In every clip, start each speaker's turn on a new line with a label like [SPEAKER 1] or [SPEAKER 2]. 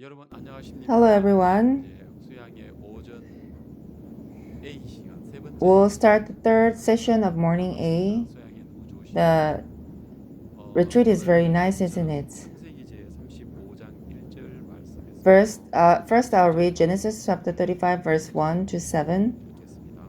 [SPEAKER 1] 여러분 안녕하십니까?
[SPEAKER 2] Hello, everyone.
[SPEAKER 1] 수양의 오전 A 시간 세 번째
[SPEAKER 2] We'll start the third session of Morning A.
[SPEAKER 1] 수양의 우주 시간.
[SPEAKER 2] The retreat is very nice, isn't it?
[SPEAKER 1] 창세기 제 35장 1절 말씀에서
[SPEAKER 2] First, I'll read Genesis chapter 35, verse 1 to 7.
[SPEAKER 1] 읽겠습니다.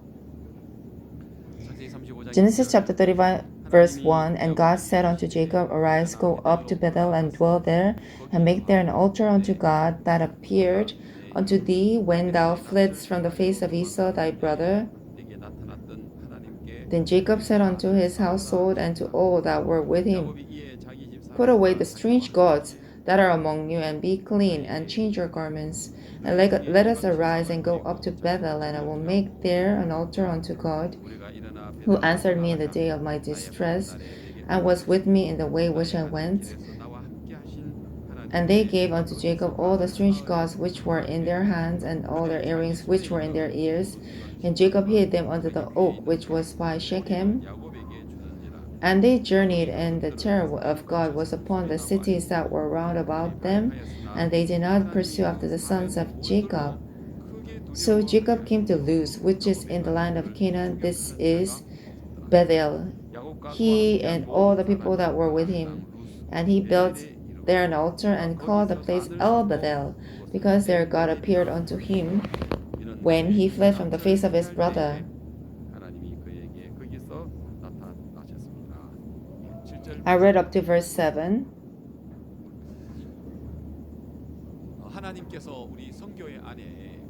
[SPEAKER 1] 창세기 35장
[SPEAKER 2] Genesis
[SPEAKER 1] 1절.
[SPEAKER 2] chapter 35, verse 1. And God said unto Jacob, Arise, go up to Bethel, and dwell there, and make there an altar unto God that appeared unto thee when thou fledst from the face of Esau thy brother.
[SPEAKER 1] 내게 나타났던 하나님께
[SPEAKER 2] Then Jacob said unto his household and to all that were with him,
[SPEAKER 1] 야곱이 이에 자기 집
[SPEAKER 2] Put away the
[SPEAKER 1] 사람들과
[SPEAKER 2] strange gods that are among you, and be clean, and change your garments. And let us arise and go up to Bethel, and I will make there an altar unto God,
[SPEAKER 1] 우리가 일어나
[SPEAKER 2] who answered me in the day of my distress, and was with me in the way which I went.
[SPEAKER 1] 나와 함께 하신 하나님.
[SPEAKER 2] And they gave unto Jacob all the strange gods which were in their hands, and all their earrings which were in their ears. And Jacob hid them under the oak which was by Shechem.
[SPEAKER 1] 야곱에게 주는지라.
[SPEAKER 2] And they journeyed, and the terror of God was upon the cities that were round about them, and they did not pursue after the sons of Jacob. So Jacob came to Luz, which is in the land of Canaan. This is Bethel, he and all the people that were with him. And he built there an altar, and called the place El Bethel, because there God appeared unto him when he fled from the face of his brother.
[SPEAKER 1] 하나님이 그에게 거기서 나타나셨습니다. 7절
[SPEAKER 2] I read up to verse 7.
[SPEAKER 1] 하나님께서 우리 선교회 안에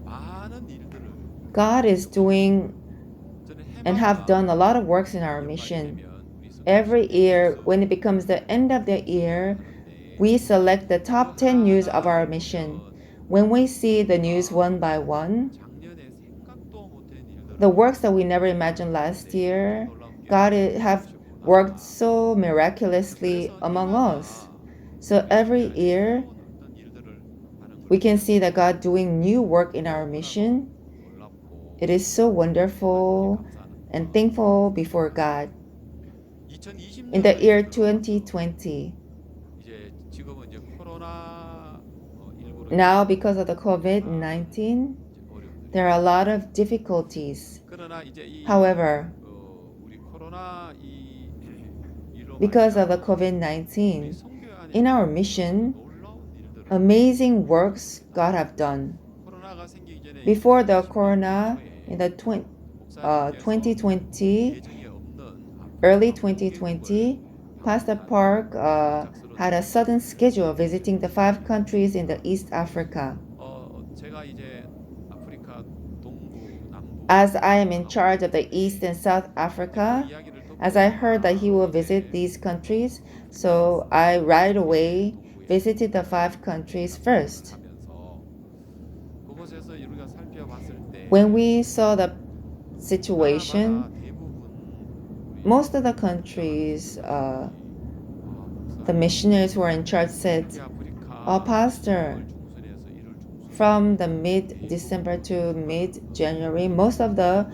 [SPEAKER 1] 많은 일들을
[SPEAKER 2] God is doing
[SPEAKER 1] 저는
[SPEAKER 2] and have done a lot of works in our mission. Every year, when it becomes the end of the year, we select the top 10 news of our mission. When we see the news one by one,
[SPEAKER 1] 작년에 생각도 못한 일들을
[SPEAKER 2] the works that we never imagined last year, God have worked so miraculously among us. So every year,
[SPEAKER 1] 어떤 일들을 하는
[SPEAKER 2] we can see that God doing new work in our mission.
[SPEAKER 1] 놀랍고
[SPEAKER 2] It is so wonderful and thankful before God.
[SPEAKER 1] 2020년
[SPEAKER 2] In the year 2020,
[SPEAKER 1] 이제 지금은 이제 코로나 19로
[SPEAKER 2] now because of the COVID-19, there are a lot of difficulties.
[SPEAKER 1] 그러나 이제 이
[SPEAKER 2] However,
[SPEAKER 1] 우리 코로나 이 일로
[SPEAKER 2] because of the
[SPEAKER 1] 우리
[SPEAKER 2] COVID-19,
[SPEAKER 1] 선교회 안에
[SPEAKER 2] in our mission,
[SPEAKER 1] 놀라운 일들을
[SPEAKER 2] amazing works God have done.
[SPEAKER 1] 코로나가 생기기 전에
[SPEAKER 2] Before the corona, in the
[SPEAKER 1] 2020
[SPEAKER 2] 2020, early 2020, Pastor Park had a sudden schedule of visiting the 5 countries in the East Africa.
[SPEAKER 1] 제가 이제 아프리카 동부 남부
[SPEAKER 2] As I am in charge of the East and South Africa, as I heard that he will visit these countries, so I right away visited the 5 countries first.
[SPEAKER 1] 그곳에서 우리가 살펴봤을 때
[SPEAKER 2] When we saw the situation, most of the countries, the missionaries who are in charge said, Pastor, from the mid-December to mid-January, most of the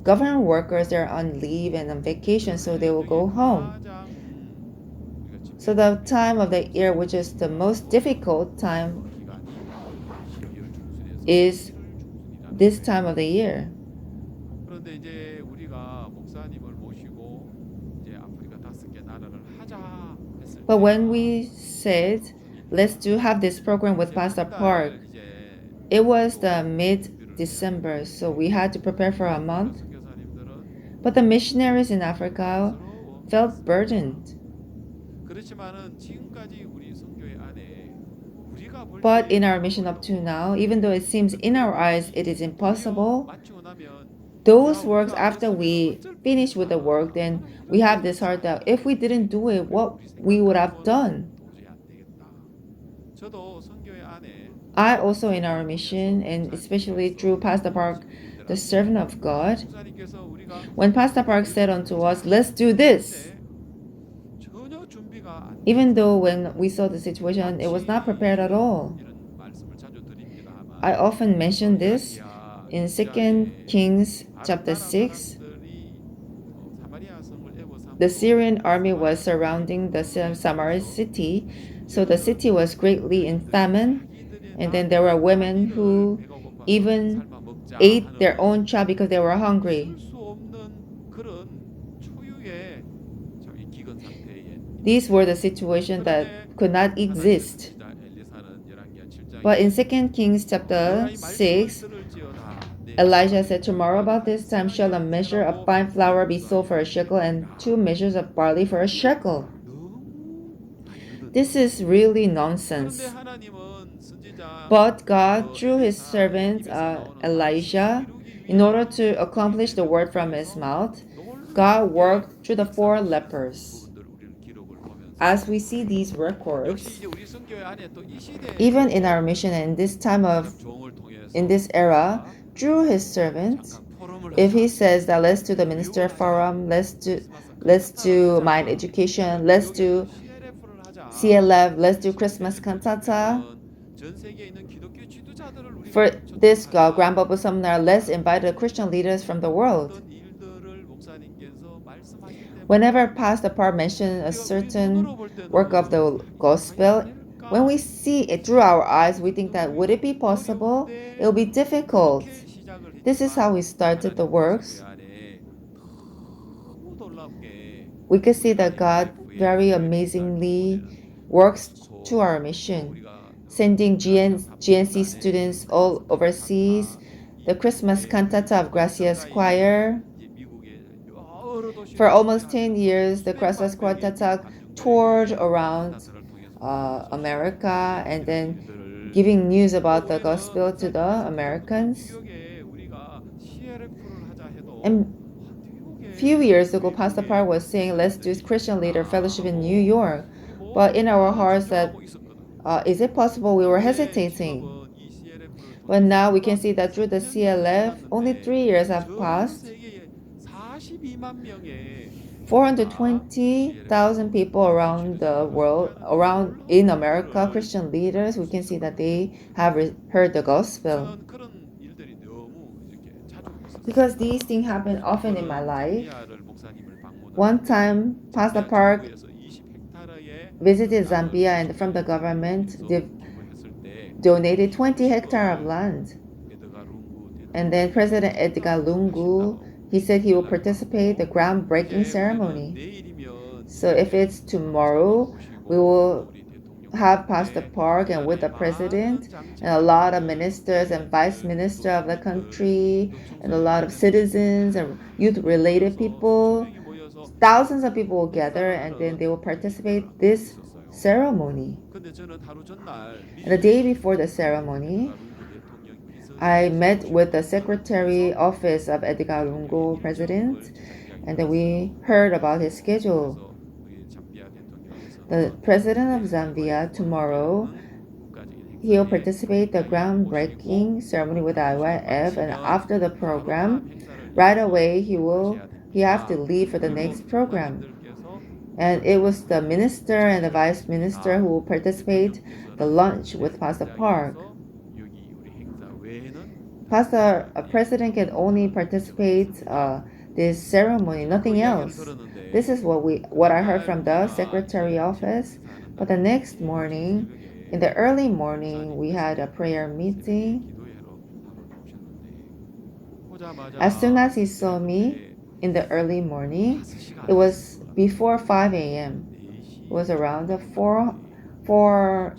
[SPEAKER 2] government workers are on leave and on vacation, so they will go home. So the time of the year which is the most difficult time is this time of the year.
[SPEAKER 1] 그런데 이제 우리가 목사님을 모시고 이제 아프리카 5개 나라를 하자 했을 때
[SPEAKER 2] But when we said, let's have this program with Pastor Park, it was the mid-December, so we had to prepare for a month. But the missionaries in Africa felt burdened.
[SPEAKER 1] 그렇지만은 지금까지 우리 선교회 안에 우리가 볼
[SPEAKER 2] But in our mission up to now, even though it seems in our eyes it is impossible,
[SPEAKER 1] 마치고 나면
[SPEAKER 2] those works, after we finish with the work, then we have this heart that if we didn't do it, what we would have done.
[SPEAKER 1] 도저히 안 되겠다. 저도 선교회 안에
[SPEAKER 2] I also in our mission, and especially through Pastor Park, the servant of God,
[SPEAKER 1] 목사님께서 우리가
[SPEAKER 2] when Pastor Park said unto us, let's do this,
[SPEAKER 1] 전혀 준비가 안
[SPEAKER 2] even though when we saw the situation, it was not prepared at all.
[SPEAKER 1] 이런 말씀을 자주 드립니다만
[SPEAKER 2] I often mention this in 2 Kings chapter 6. The Syrian army was surrounding the Samaria city. So the city was greatly in famine,
[SPEAKER 1] 자기들의
[SPEAKER 2] and then there were women
[SPEAKER 1] 아기를
[SPEAKER 2] who
[SPEAKER 1] 배가 고파서
[SPEAKER 2] even
[SPEAKER 1] 삶아 먹자
[SPEAKER 2] ate their
[SPEAKER 1] 하는
[SPEAKER 2] own child because they were hungry.
[SPEAKER 1] 있을 수 없는 그런 초유의 이 기근 상태에
[SPEAKER 2] These
[SPEAKER 1] 있는
[SPEAKER 2] were the
[SPEAKER 1] 거예요.
[SPEAKER 2] situations that
[SPEAKER 1] 그런데
[SPEAKER 2] could not
[SPEAKER 1] 하나님의
[SPEAKER 2] exist.
[SPEAKER 1] 선지자 엘리사는 열왕기하
[SPEAKER 2] But in
[SPEAKER 1] 7장에
[SPEAKER 2] 2 Kings chapter
[SPEAKER 1] 너희가 이 말씀을
[SPEAKER 2] 6,
[SPEAKER 1] 들을지어다. 내
[SPEAKER 2] Elijah
[SPEAKER 1] 아들이
[SPEAKER 2] said, Tomorrow
[SPEAKER 1] 너희에게
[SPEAKER 2] about
[SPEAKER 1] 한
[SPEAKER 2] this time shall
[SPEAKER 1] 세아의
[SPEAKER 2] a
[SPEAKER 1] 한
[SPEAKER 2] measure of
[SPEAKER 1] 세라고
[SPEAKER 2] fine
[SPEAKER 1] 내게
[SPEAKER 2] flour be sold for a shekel, and
[SPEAKER 1] 묵상하였느니라.
[SPEAKER 2] 2 measures of barley for a
[SPEAKER 1] 이게
[SPEAKER 2] shekel.
[SPEAKER 1] 너무 많이
[SPEAKER 2] This
[SPEAKER 1] 늦었죠.
[SPEAKER 2] is really
[SPEAKER 1] 그런데
[SPEAKER 2] nonsense.
[SPEAKER 1] 하나님은 선지자
[SPEAKER 2] But God, through his
[SPEAKER 1] 엘리사의
[SPEAKER 2] servant
[SPEAKER 1] 입에서 나오는 말씀을
[SPEAKER 2] Elijah,
[SPEAKER 1] 이루기
[SPEAKER 2] in order
[SPEAKER 1] 위해서
[SPEAKER 2] to accomplish
[SPEAKER 1] 그에게
[SPEAKER 2] the word from his
[SPEAKER 1] 능력을
[SPEAKER 2] mouth,
[SPEAKER 1] 베어서
[SPEAKER 2] God
[SPEAKER 1] 놀랍게
[SPEAKER 2] worked through the four
[SPEAKER 1] 역사하시는
[SPEAKER 2] lepers.
[SPEAKER 1] 부분들을 우리는 기록을
[SPEAKER 2] As
[SPEAKER 1] 보면서
[SPEAKER 2] we see these
[SPEAKER 1] 역시
[SPEAKER 2] records,
[SPEAKER 1] 이제 우리 선교회 안에 또 이
[SPEAKER 2] even in
[SPEAKER 1] 시대에도
[SPEAKER 2] our mission and in this time of
[SPEAKER 1] 하나님 종을
[SPEAKER 2] in
[SPEAKER 1] 통해서
[SPEAKER 2] this era,
[SPEAKER 1] 우리가
[SPEAKER 2] through his servant,
[SPEAKER 1] 잠깐 포럼을
[SPEAKER 2] if he
[SPEAKER 1] 하자,
[SPEAKER 2] says that let's do the minister
[SPEAKER 1] 교육을 하자,
[SPEAKER 2] forum,
[SPEAKER 1] 크리스마스
[SPEAKER 2] let's
[SPEAKER 1] 칸타타를
[SPEAKER 2] do mind
[SPEAKER 1] 하자,
[SPEAKER 2] education,
[SPEAKER 1] 여러분
[SPEAKER 2] let's
[SPEAKER 1] 교육에서
[SPEAKER 2] do
[SPEAKER 1] CLF를 하자.
[SPEAKER 2] CLF, let's do
[SPEAKER 1] 이렇게
[SPEAKER 2] Christmas
[SPEAKER 1] 했을
[SPEAKER 2] cantata.
[SPEAKER 1] 적에는 전 세계에 있는 기독교 지도자들을 우리가
[SPEAKER 2] For this Grand
[SPEAKER 1] 초청하자.
[SPEAKER 2] Bible Seminar, let's invite the Christian leaders from the world.
[SPEAKER 1] 어떤 일들을 목사님께서 말씀하실
[SPEAKER 2] Whenever
[SPEAKER 1] 때마다
[SPEAKER 2] Pastor Parr mentioned a
[SPEAKER 1] 우리가 우리 눈으로
[SPEAKER 2] certain
[SPEAKER 1] 볼 때는
[SPEAKER 2] work of the
[SPEAKER 1] 이게 과연
[SPEAKER 2] gospel, when we
[SPEAKER 1] 가능할까?
[SPEAKER 2] see it through our eyes, we think that would it be
[SPEAKER 1] 너무
[SPEAKER 2] possible?
[SPEAKER 1] 어려운데
[SPEAKER 2] It will be difficult.
[SPEAKER 1] 그렇게 시작을
[SPEAKER 2] This is how
[SPEAKER 1] 했지만
[SPEAKER 2] we started the
[SPEAKER 1] 하나님 우리 선교회
[SPEAKER 2] works.
[SPEAKER 1] 안에 너무 놀랍게
[SPEAKER 2] We could see
[SPEAKER 1] 우리가
[SPEAKER 2] that God
[SPEAKER 1] LF에
[SPEAKER 2] very
[SPEAKER 1] 교회 목사를
[SPEAKER 2] amazingly
[SPEAKER 1] 보내는
[SPEAKER 2] works to
[SPEAKER 1] 멕시코
[SPEAKER 2] our
[SPEAKER 1] 또
[SPEAKER 2] mission,
[SPEAKER 1] 우리가
[SPEAKER 2] sending
[SPEAKER 1] 그라시아스
[SPEAKER 2] GNC
[SPEAKER 1] 합창단의
[SPEAKER 2] students all
[SPEAKER 1] 크리스마스
[SPEAKER 2] overseas,
[SPEAKER 1] 칸타타 이
[SPEAKER 2] the Christmas
[SPEAKER 1] 미국의
[SPEAKER 2] cantata of Gracias
[SPEAKER 1] 가까이
[SPEAKER 2] Choir.
[SPEAKER 1] 이제 미국의 여러
[SPEAKER 2] For
[SPEAKER 1] 도시를
[SPEAKER 2] almost 10
[SPEAKER 1] 순회하면서
[SPEAKER 2] years, the Gracias
[SPEAKER 1] 수백만 명의 미국
[SPEAKER 2] Quartet toured
[SPEAKER 1] 감중자에게
[SPEAKER 2] around
[SPEAKER 1] 칸타타를 통해서 복음을
[SPEAKER 2] America
[SPEAKER 1] 전하는
[SPEAKER 2] and
[SPEAKER 1] 이런
[SPEAKER 2] then
[SPEAKER 1] 일들을
[SPEAKER 2] giving news
[SPEAKER 1] 또
[SPEAKER 2] about the
[SPEAKER 1] 우리는
[SPEAKER 2] gospel to the
[SPEAKER 1] 목사님께서 기도 그
[SPEAKER 2] Americans.
[SPEAKER 1] 뉴욕에 우리가 CLF를 하자 해도
[SPEAKER 2] And few
[SPEAKER 1] 뉴욕에
[SPEAKER 2] years ago,
[SPEAKER 1] 우리
[SPEAKER 2] Pastor
[SPEAKER 1] 교회
[SPEAKER 2] Parr was saying, let's do
[SPEAKER 1] 목사님들이
[SPEAKER 2] Christian Leader Fellowship in New
[SPEAKER 1] 하고
[SPEAKER 2] York.
[SPEAKER 1] 우리
[SPEAKER 2] But
[SPEAKER 1] 모두
[SPEAKER 2] in our
[SPEAKER 1] 다
[SPEAKER 2] hearts, that
[SPEAKER 1] 주저하고 있었거든.
[SPEAKER 2] is it possible? We were
[SPEAKER 1] 그런데
[SPEAKER 2] hesitating.
[SPEAKER 1] 지금은 이 CLF를
[SPEAKER 2] But now
[SPEAKER 1] 통해서
[SPEAKER 2] we can
[SPEAKER 1] 불과
[SPEAKER 2] see that through the
[SPEAKER 1] 3년 정도
[SPEAKER 2] CLF, only
[SPEAKER 1] 지났는데
[SPEAKER 2] 3 years have
[SPEAKER 1] 전
[SPEAKER 2] passed.
[SPEAKER 1] 세계에 42만 명의 교회가
[SPEAKER 2] 420,000
[SPEAKER 1] CLF로
[SPEAKER 2] people around the
[SPEAKER 1] 동시에
[SPEAKER 2] world,
[SPEAKER 1] 함께하는 이
[SPEAKER 2] around in
[SPEAKER 1] 놀라운
[SPEAKER 2] America,
[SPEAKER 1] 일들을
[SPEAKER 2] Christian
[SPEAKER 1] 우리가
[SPEAKER 2] leaders,
[SPEAKER 1] 볼
[SPEAKER 2] we
[SPEAKER 1] 수
[SPEAKER 2] can see that
[SPEAKER 1] 있었거든요.
[SPEAKER 2] they have heard the gospel.
[SPEAKER 1] 저는 그런 일들이 너무 이렇게 자주
[SPEAKER 2] Because
[SPEAKER 1] 있었습니다.
[SPEAKER 2] these things happen
[SPEAKER 1] 한
[SPEAKER 2] often in my
[SPEAKER 1] 번은
[SPEAKER 2] life.
[SPEAKER 1] 잠비아를 목사님을 방문을
[SPEAKER 2] One
[SPEAKER 1] 하고
[SPEAKER 2] time, Pastor
[SPEAKER 1] 잠비아
[SPEAKER 2] Park
[SPEAKER 1] 정부에서 20헥타르의
[SPEAKER 2] visited
[SPEAKER 1] 땅을
[SPEAKER 2] Zambia, and from the
[SPEAKER 1] 선교회를
[SPEAKER 2] government,
[SPEAKER 1] 위해서
[SPEAKER 2] they
[SPEAKER 1] 기부했을 때
[SPEAKER 2] donated
[SPEAKER 1] 이
[SPEAKER 2] 20 hectares of
[SPEAKER 1] 50억을
[SPEAKER 2] land.
[SPEAKER 1] 에드가 룽구
[SPEAKER 2] And then President Edgar Lungu, he said he will participate the groundbreaking
[SPEAKER 1] 이제 우리는
[SPEAKER 2] ceremony.
[SPEAKER 1] 내일이면
[SPEAKER 2] So if it's tomorrow, we will have Pastor Park and with the president and a lot of ministers and vice minister of the country and a lot of citizens and youth-related people. Thousands of people will gather and then they will participate this ceremony.
[SPEAKER 1] 근데 저는 하루 전날
[SPEAKER 2] And the day
[SPEAKER 1] 미국에서
[SPEAKER 2] before the ceremony,
[SPEAKER 1] 에드가 룽구 대통령 비서
[SPEAKER 2] I met with the Secretary Office of Edgar Lungu, President, and then we heard about his schedule. The President of Zambia tomorrow, he'll participate the groundbreaking ceremony with IYF, and after the program, right away he have to leave for the next program. And it was the minister and the vice minister who will participate the lunch with Pastor Park. Pastor President can only participate this ceremony, nothing else. This is what I heard from the secretary office. But the next morning, in the early morning, we had a prayer meeting. As soon as he saw me in the early morning, it was before 5 a.m. It was around a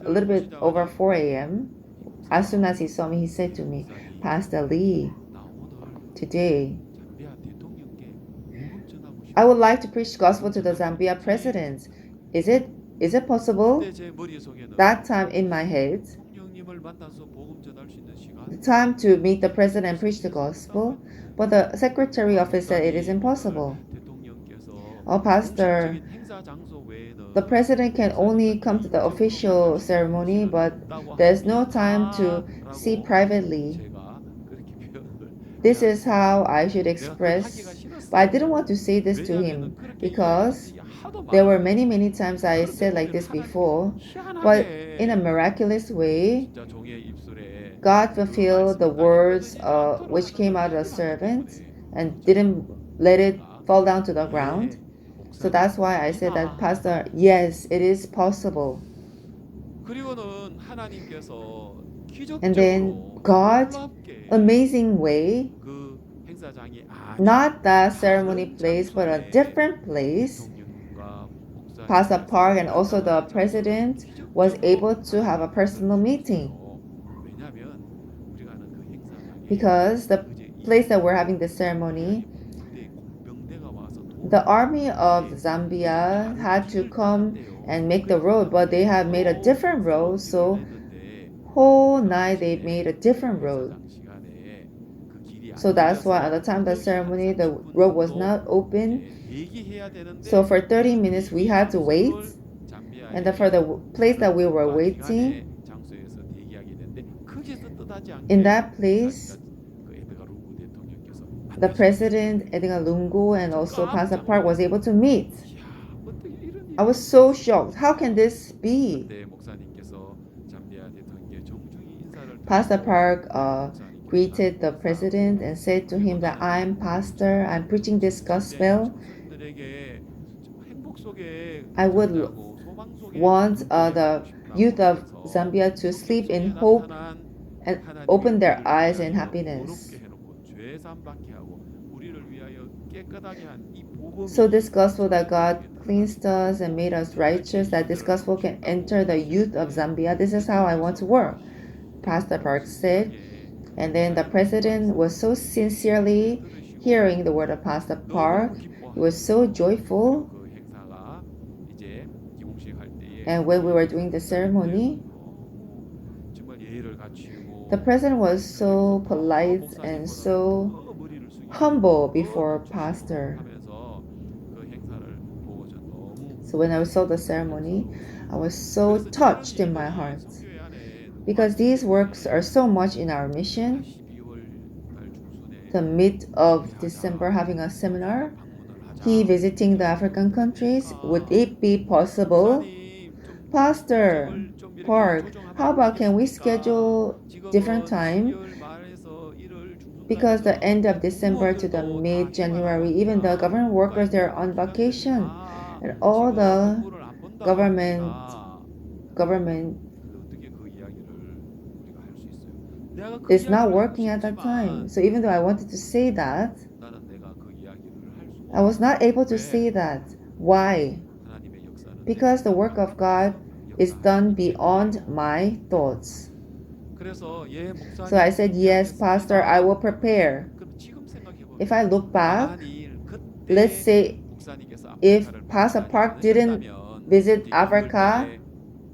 [SPEAKER 2] little bit over 4 a.m. As soon as he saw me, he said to me, Pastor Lee, today I would like to preach the gospel to the Zambia president. Is it possible? That time in my head, the time to meet the president and preach the gospel, but the secretary office said it is impossible. Oh, Pastor, the president can only come to the official ceremony, but there's no time to see privately. This is how I should express, but I didn't want to say this to him because there were many times I said like this before, but in a miraculous way, God fulfilled the words which came out of the servant and didn't let it fall down to the ground. So that's why I said that, Pastor, yes, it is possible.
[SPEAKER 1] 그리고는 하나님께서
[SPEAKER 2] And then
[SPEAKER 1] 기적적으로
[SPEAKER 2] God,
[SPEAKER 1] 놀랍게
[SPEAKER 2] amazing way,
[SPEAKER 1] 그 행사장이 아닌
[SPEAKER 2] not that ceremony
[SPEAKER 1] 다른
[SPEAKER 2] place, but a
[SPEAKER 1] 장소에
[SPEAKER 2] different place,
[SPEAKER 1] 대통령과
[SPEAKER 2] Pastor
[SPEAKER 1] 목사님께서
[SPEAKER 2] Park and also the
[SPEAKER 1] 만나는 장소를
[SPEAKER 2] president was
[SPEAKER 1] 기적적으로
[SPEAKER 2] able to have a
[SPEAKER 1] 하나님이
[SPEAKER 2] personal
[SPEAKER 1] 만들어
[SPEAKER 2] meeting
[SPEAKER 1] 주셨어요. 왜냐하면 우리가 아는 그 행사장에
[SPEAKER 2] because the
[SPEAKER 1] 이제
[SPEAKER 2] place that we're
[SPEAKER 1] 이스라엘
[SPEAKER 2] having the ceremony,
[SPEAKER 1] zambi아의 부대 공병대가 와서
[SPEAKER 2] the
[SPEAKER 1] 도움을
[SPEAKER 2] army of
[SPEAKER 1] 받기 위해
[SPEAKER 2] Zambia
[SPEAKER 1] 바로
[SPEAKER 2] had to
[SPEAKER 1] 길을
[SPEAKER 2] come
[SPEAKER 1] 떠났대요.
[SPEAKER 2] and make the
[SPEAKER 1] 그래서
[SPEAKER 2] road, but they had made a
[SPEAKER 1] 또
[SPEAKER 2] different road,
[SPEAKER 1] 새로운 길을
[SPEAKER 2] so
[SPEAKER 1] 냈는데
[SPEAKER 2] whole
[SPEAKER 1] 우리가
[SPEAKER 2] night they
[SPEAKER 1] 아침에
[SPEAKER 2] made a
[SPEAKER 1] 그
[SPEAKER 2] different road.
[SPEAKER 1] 행사장 시간에 그 길이
[SPEAKER 2] So
[SPEAKER 1] 안
[SPEAKER 2] that's why at
[SPEAKER 1] 열려서
[SPEAKER 2] the time of the
[SPEAKER 1] 거의 한
[SPEAKER 2] ceremony, the
[SPEAKER 1] 30분
[SPEAKER 2] road was
[SPEAKER 1] 정도
[SPEAKER 2] not open.
[SPEAKER 1] 대기해야
[SPEAKER 2] So
[SPEAKER 1] 되는데
[SPEAKER 2] for 30
[SPEAKER 1] 그
[SPEAKER 2] minutes, we
[SPEAKER 1] 대기
[SPEAKER 2] had to wait.
[SPEAKER 1] 장소를
[SPEAKER 2] And then for
[SPEAKER 1] 잠비아의
[SPEAKER 2] the place that
[SPEAKER 1] 다른
[SPEAKER 2] we were
[SPEAKER 1] 국가기관의
[SPEAKER 2] waiting,
[SPEAKER 1] 장소에서 대기하게 되는데 거기서 뜻하지
[SPEAKER 2] in
[SPEAKER 1] 않게
[SPEAKER 2] that place,
[SPEAKER 1] 목사님과 그 에드가 루그 대통령께서
[SPEAKER 2] the
[SPEAKER 1] 만나셨어요.
[SPEAKER 2] president, Edgar Lungu, and
[SPEAKER 1] 저
[SPEAKER 2] also Pastor
[SPEAKER 1] 깜짝
[SPEAKER 2] Park was able
[SPEAKER 1] 놀랐어요.
[SPEAKER 2] to meet.
[SPEAKER 1] 이야, 어떻게 이런
[SPEAKER 2] I
[SPEAKER 1] 일이
[SPEAKER 2] was
[SPEAKER 1] 있을 수
[SPEAKER 2] so shocked.
[SPEAKER 1] 있을까?
[SPEAKER 2] How can this be?
[SPEAKER 1] 그때 목사님께서 잠비아 대통령께 정중히 인사를
[SPEAKER 2] Pastor
[SPEAKER 1] 드리고
[SPEAKER 2] Park
[SPEAKER 1] 목사님께서
[SPEAKER 2] greeted the
[SPEAKER 1] 담임을
[SPEAKER 2] president and said to him that I'm pastor, I'm preaching this
[SPEAKER 1] 잠비아의
[SPEAKER 2] gospel.
[SPEAKER 1] 청소년들에게 행복 속에
[SPEAKER 2] I would
[SPEAKER 1] 잠자고 소망 속에
[SPEAKER 2] want
[SPEAKER 1] 눈뜨게
[SPEAKER 2] the
[SPEAKER 1] 하고 싶다고
[SPEAKER 2] youth of
[SPEAKER 1] 하면서
[SPEAKER 2] Zambia to
[SPEAKER 1] 성경
[SPEAKER 2] sleep in
[SPEAKER 1] 속에
[SPEAKER 2] hope
[SPEAKER 1] 나타난
[SPEAKER 2] and
[SPEAKER 1] 하나님의
[SPEAKER 2] open their
[SPEAKER 1] 우리를
[SPEAKER 2] eyes in
[SPEAKER 1] 위하여
[SPEAKER 2] happiness.
[SPEAKER 1] 의롭게 해놓고 죄 사함받게 하고 우리를 위하여 깨끗하게 한 이 복음이
[SPEAKER 2] So this gospel that God
[SPEAKER 1] 청소년들에게
[SPEAKER 2] cleansed
[SPEAKER 1] 나타났다고
[SPEAKER 2] us and made us
[SPEAKER 1] 그렇게
[SPEAKER 2] righteous, that this
[SPEAKER 1] 이들을 하고
[SPEAKER 2] gospel can enter
[SPEAKER 1] 싶다고
[SPEAKER 2] the youth of
[SPEAKER 1] 하시는데
[SPEAKER 2] Zambia, this is how I want to work, Pastor
[SPEAKER 1] 대통령께서
[SPEAKER 2] Park said.
[SPEAKER 1] 진지하게
[SPEAKER 2] And then the
[SPEAKER 1] 하나님의
[SPEAKER 2] president was so
[SPEAKER 1] 말씀을
[SPEAKER 2] sincerely
[SPEAKER 1] 들으시고
[SPEAKER 2] hearing the word of Pastor
[SPEAKER 1] 너무너무
[SPEAKER 2] Park. He was so
[SPEAKER 1] 기뻐하시고
[SPEAKER 2] joyful.
[SPEAKER 1] 그리고 그 행사가 이제 기공식 할 때에
[SPEAKER 2] And when we were doing the ceremony,
[SPEAKER 1] 너무 정말 예의를 갖추고
[SPEAKER 2] the president was so
[SPEAKER 1] 하나님께서 더
[SPEAKER 2] polite and
[SPEAKER 1] 목사님보다도
[SPEAKER 2] so
[SPEAKER 1] 더 머리를 숙이시고
[SPEAKER 2] humble
[SPEAKER 1] 더
[SPEAKER 2] before
[SPEAKER 1] 눈
[SPEAKER 2] Pastor.
[SPEAKER 1] 하면서 그 행사를 보고 저 너무
[SPEAKER 2] So when I saw the ceremony, I was so
[SPEAKER 1] 그래서
[SPEAKER 2] touched
[SPEAKER 1] 이런
[SPEAKER 2] in my
[SPEAKER 1] 일들이
[SPEAKER 2] heart
[SPEAKER 1] 선교회 안에 너무
[SPEAKER 2] because these works
[SPEAKER 1] 많기
[SPEAKER 2] are
[SPEAKER 1] 때문에
[SPEAKER 2] so much in our mission.
[SPEAKER 1] 12월 달 중순에
[SPEAKER 2] The mid of
[SPEAKER 1] 집회하자
[SPEAKER 2] December having a seminar,
[SPEAKER 1] 아프리카 방문을
[SPEAKER 2] he
[SPEAKER 1] 하자
[SPEAKER 2] visiting the African countries. Would it be possible?
[SPEAKER 1] 목사님 좀
[SPEAKER 2] Pastor
[SPEAKER 1] 일정을 좀 이렇게
[SPEAKER 2] Park,
[SPEAKER 1] 조정하면
[SPEAKER 2] how
[SPEAKER 1] 안
[SPEAKER 2] about can we
[SPEAKER 1] 되겠습니까?
[SPEAKER 2] schedule different
[SPEAKER 1] 지금은
[SPEAKER 2] time?
[SPEAKER 1] 12월 말에서 1월 중순까지
[SPEAKER 2] Because the
[SPEAKER 1] 해서
[SPEAKER 2] end of December to the
[SPEAKER 1] 공무원들도 다
[SPEAKER 2] mid
[SPEAKER 1] 휴가나고
[SPEAKER 2] January, even the
[SPEAKER 1] 하니까
[SPEAKER 2] government
[SPEAKER 1] 국가
[SPEAKER 2] workers they're
[SPEAKER 1] 임무하는
[SPEAKER 2] on
[SPEAKER 1] 기관들이
[SPEAKER 2] vacation,
[SPEAKER 1] 다
[SPEAKER 2] and all
[SPEAKER 1] 지금
[SPEAKER 2] the
[SPEAKER 1] 업무를 안 본다고
[SPEAKER 2] government
[SPEAKER 1] 합니다.
[SPEAKER 2] government
[SPEAKER 1] 근데 어떻게 그 이야기를 우리가 할 수 있어요? 내가 그
[SPEAKER 2] is not
[SPEAKER 1] 이야기를 하고
[SPEAKER 2] working at that time.
[SPEAKER 1] 싶지만
[SPEAKER 2] So even though I wanted to say that,
[SPEAKER 1] 나는 내가 그 이야기를 할 수가
[SPEAKER 2] I was not able to
[SPEAKER 1] 왜?
[SPEAKER 2] say that. Why?
[SPEAKER 1] 하나님의 역사는
[SPEAKER 2] Because the work of God is done
[SPEAKER 1] 역사하시기
[SPEAKER 2] beyond
[SPEAKER 1] 때문에.
[SPEAKER 2] my thoughts.
[SPEAKER 1] 그래서 예 목사님
[SPEAKER 2] So I said, yes, Pastor, I will prepare.
[SPEAKER 1] 그럼 지금 생각해 보면
[SPEAKER 2] If I look back,
[SPEAKER 1] 만일 그때
[SPEAKER 2] let's say
[SPEAKER 1] 목사님께서
[SPEAKER 2] if
[SPEAKER 1] 아프리카를
[SPEAKER 2] Pastor
[SPEAKER 1] 방문하지
[SPEAKER 2] Park didn't
[SPEAKER 1] 않으셨다면
[SPEAKER 2] visit
[SPEAKER 1] 이제
[SPEAKER 2] Africa
[SPEAKER 1] 6월달에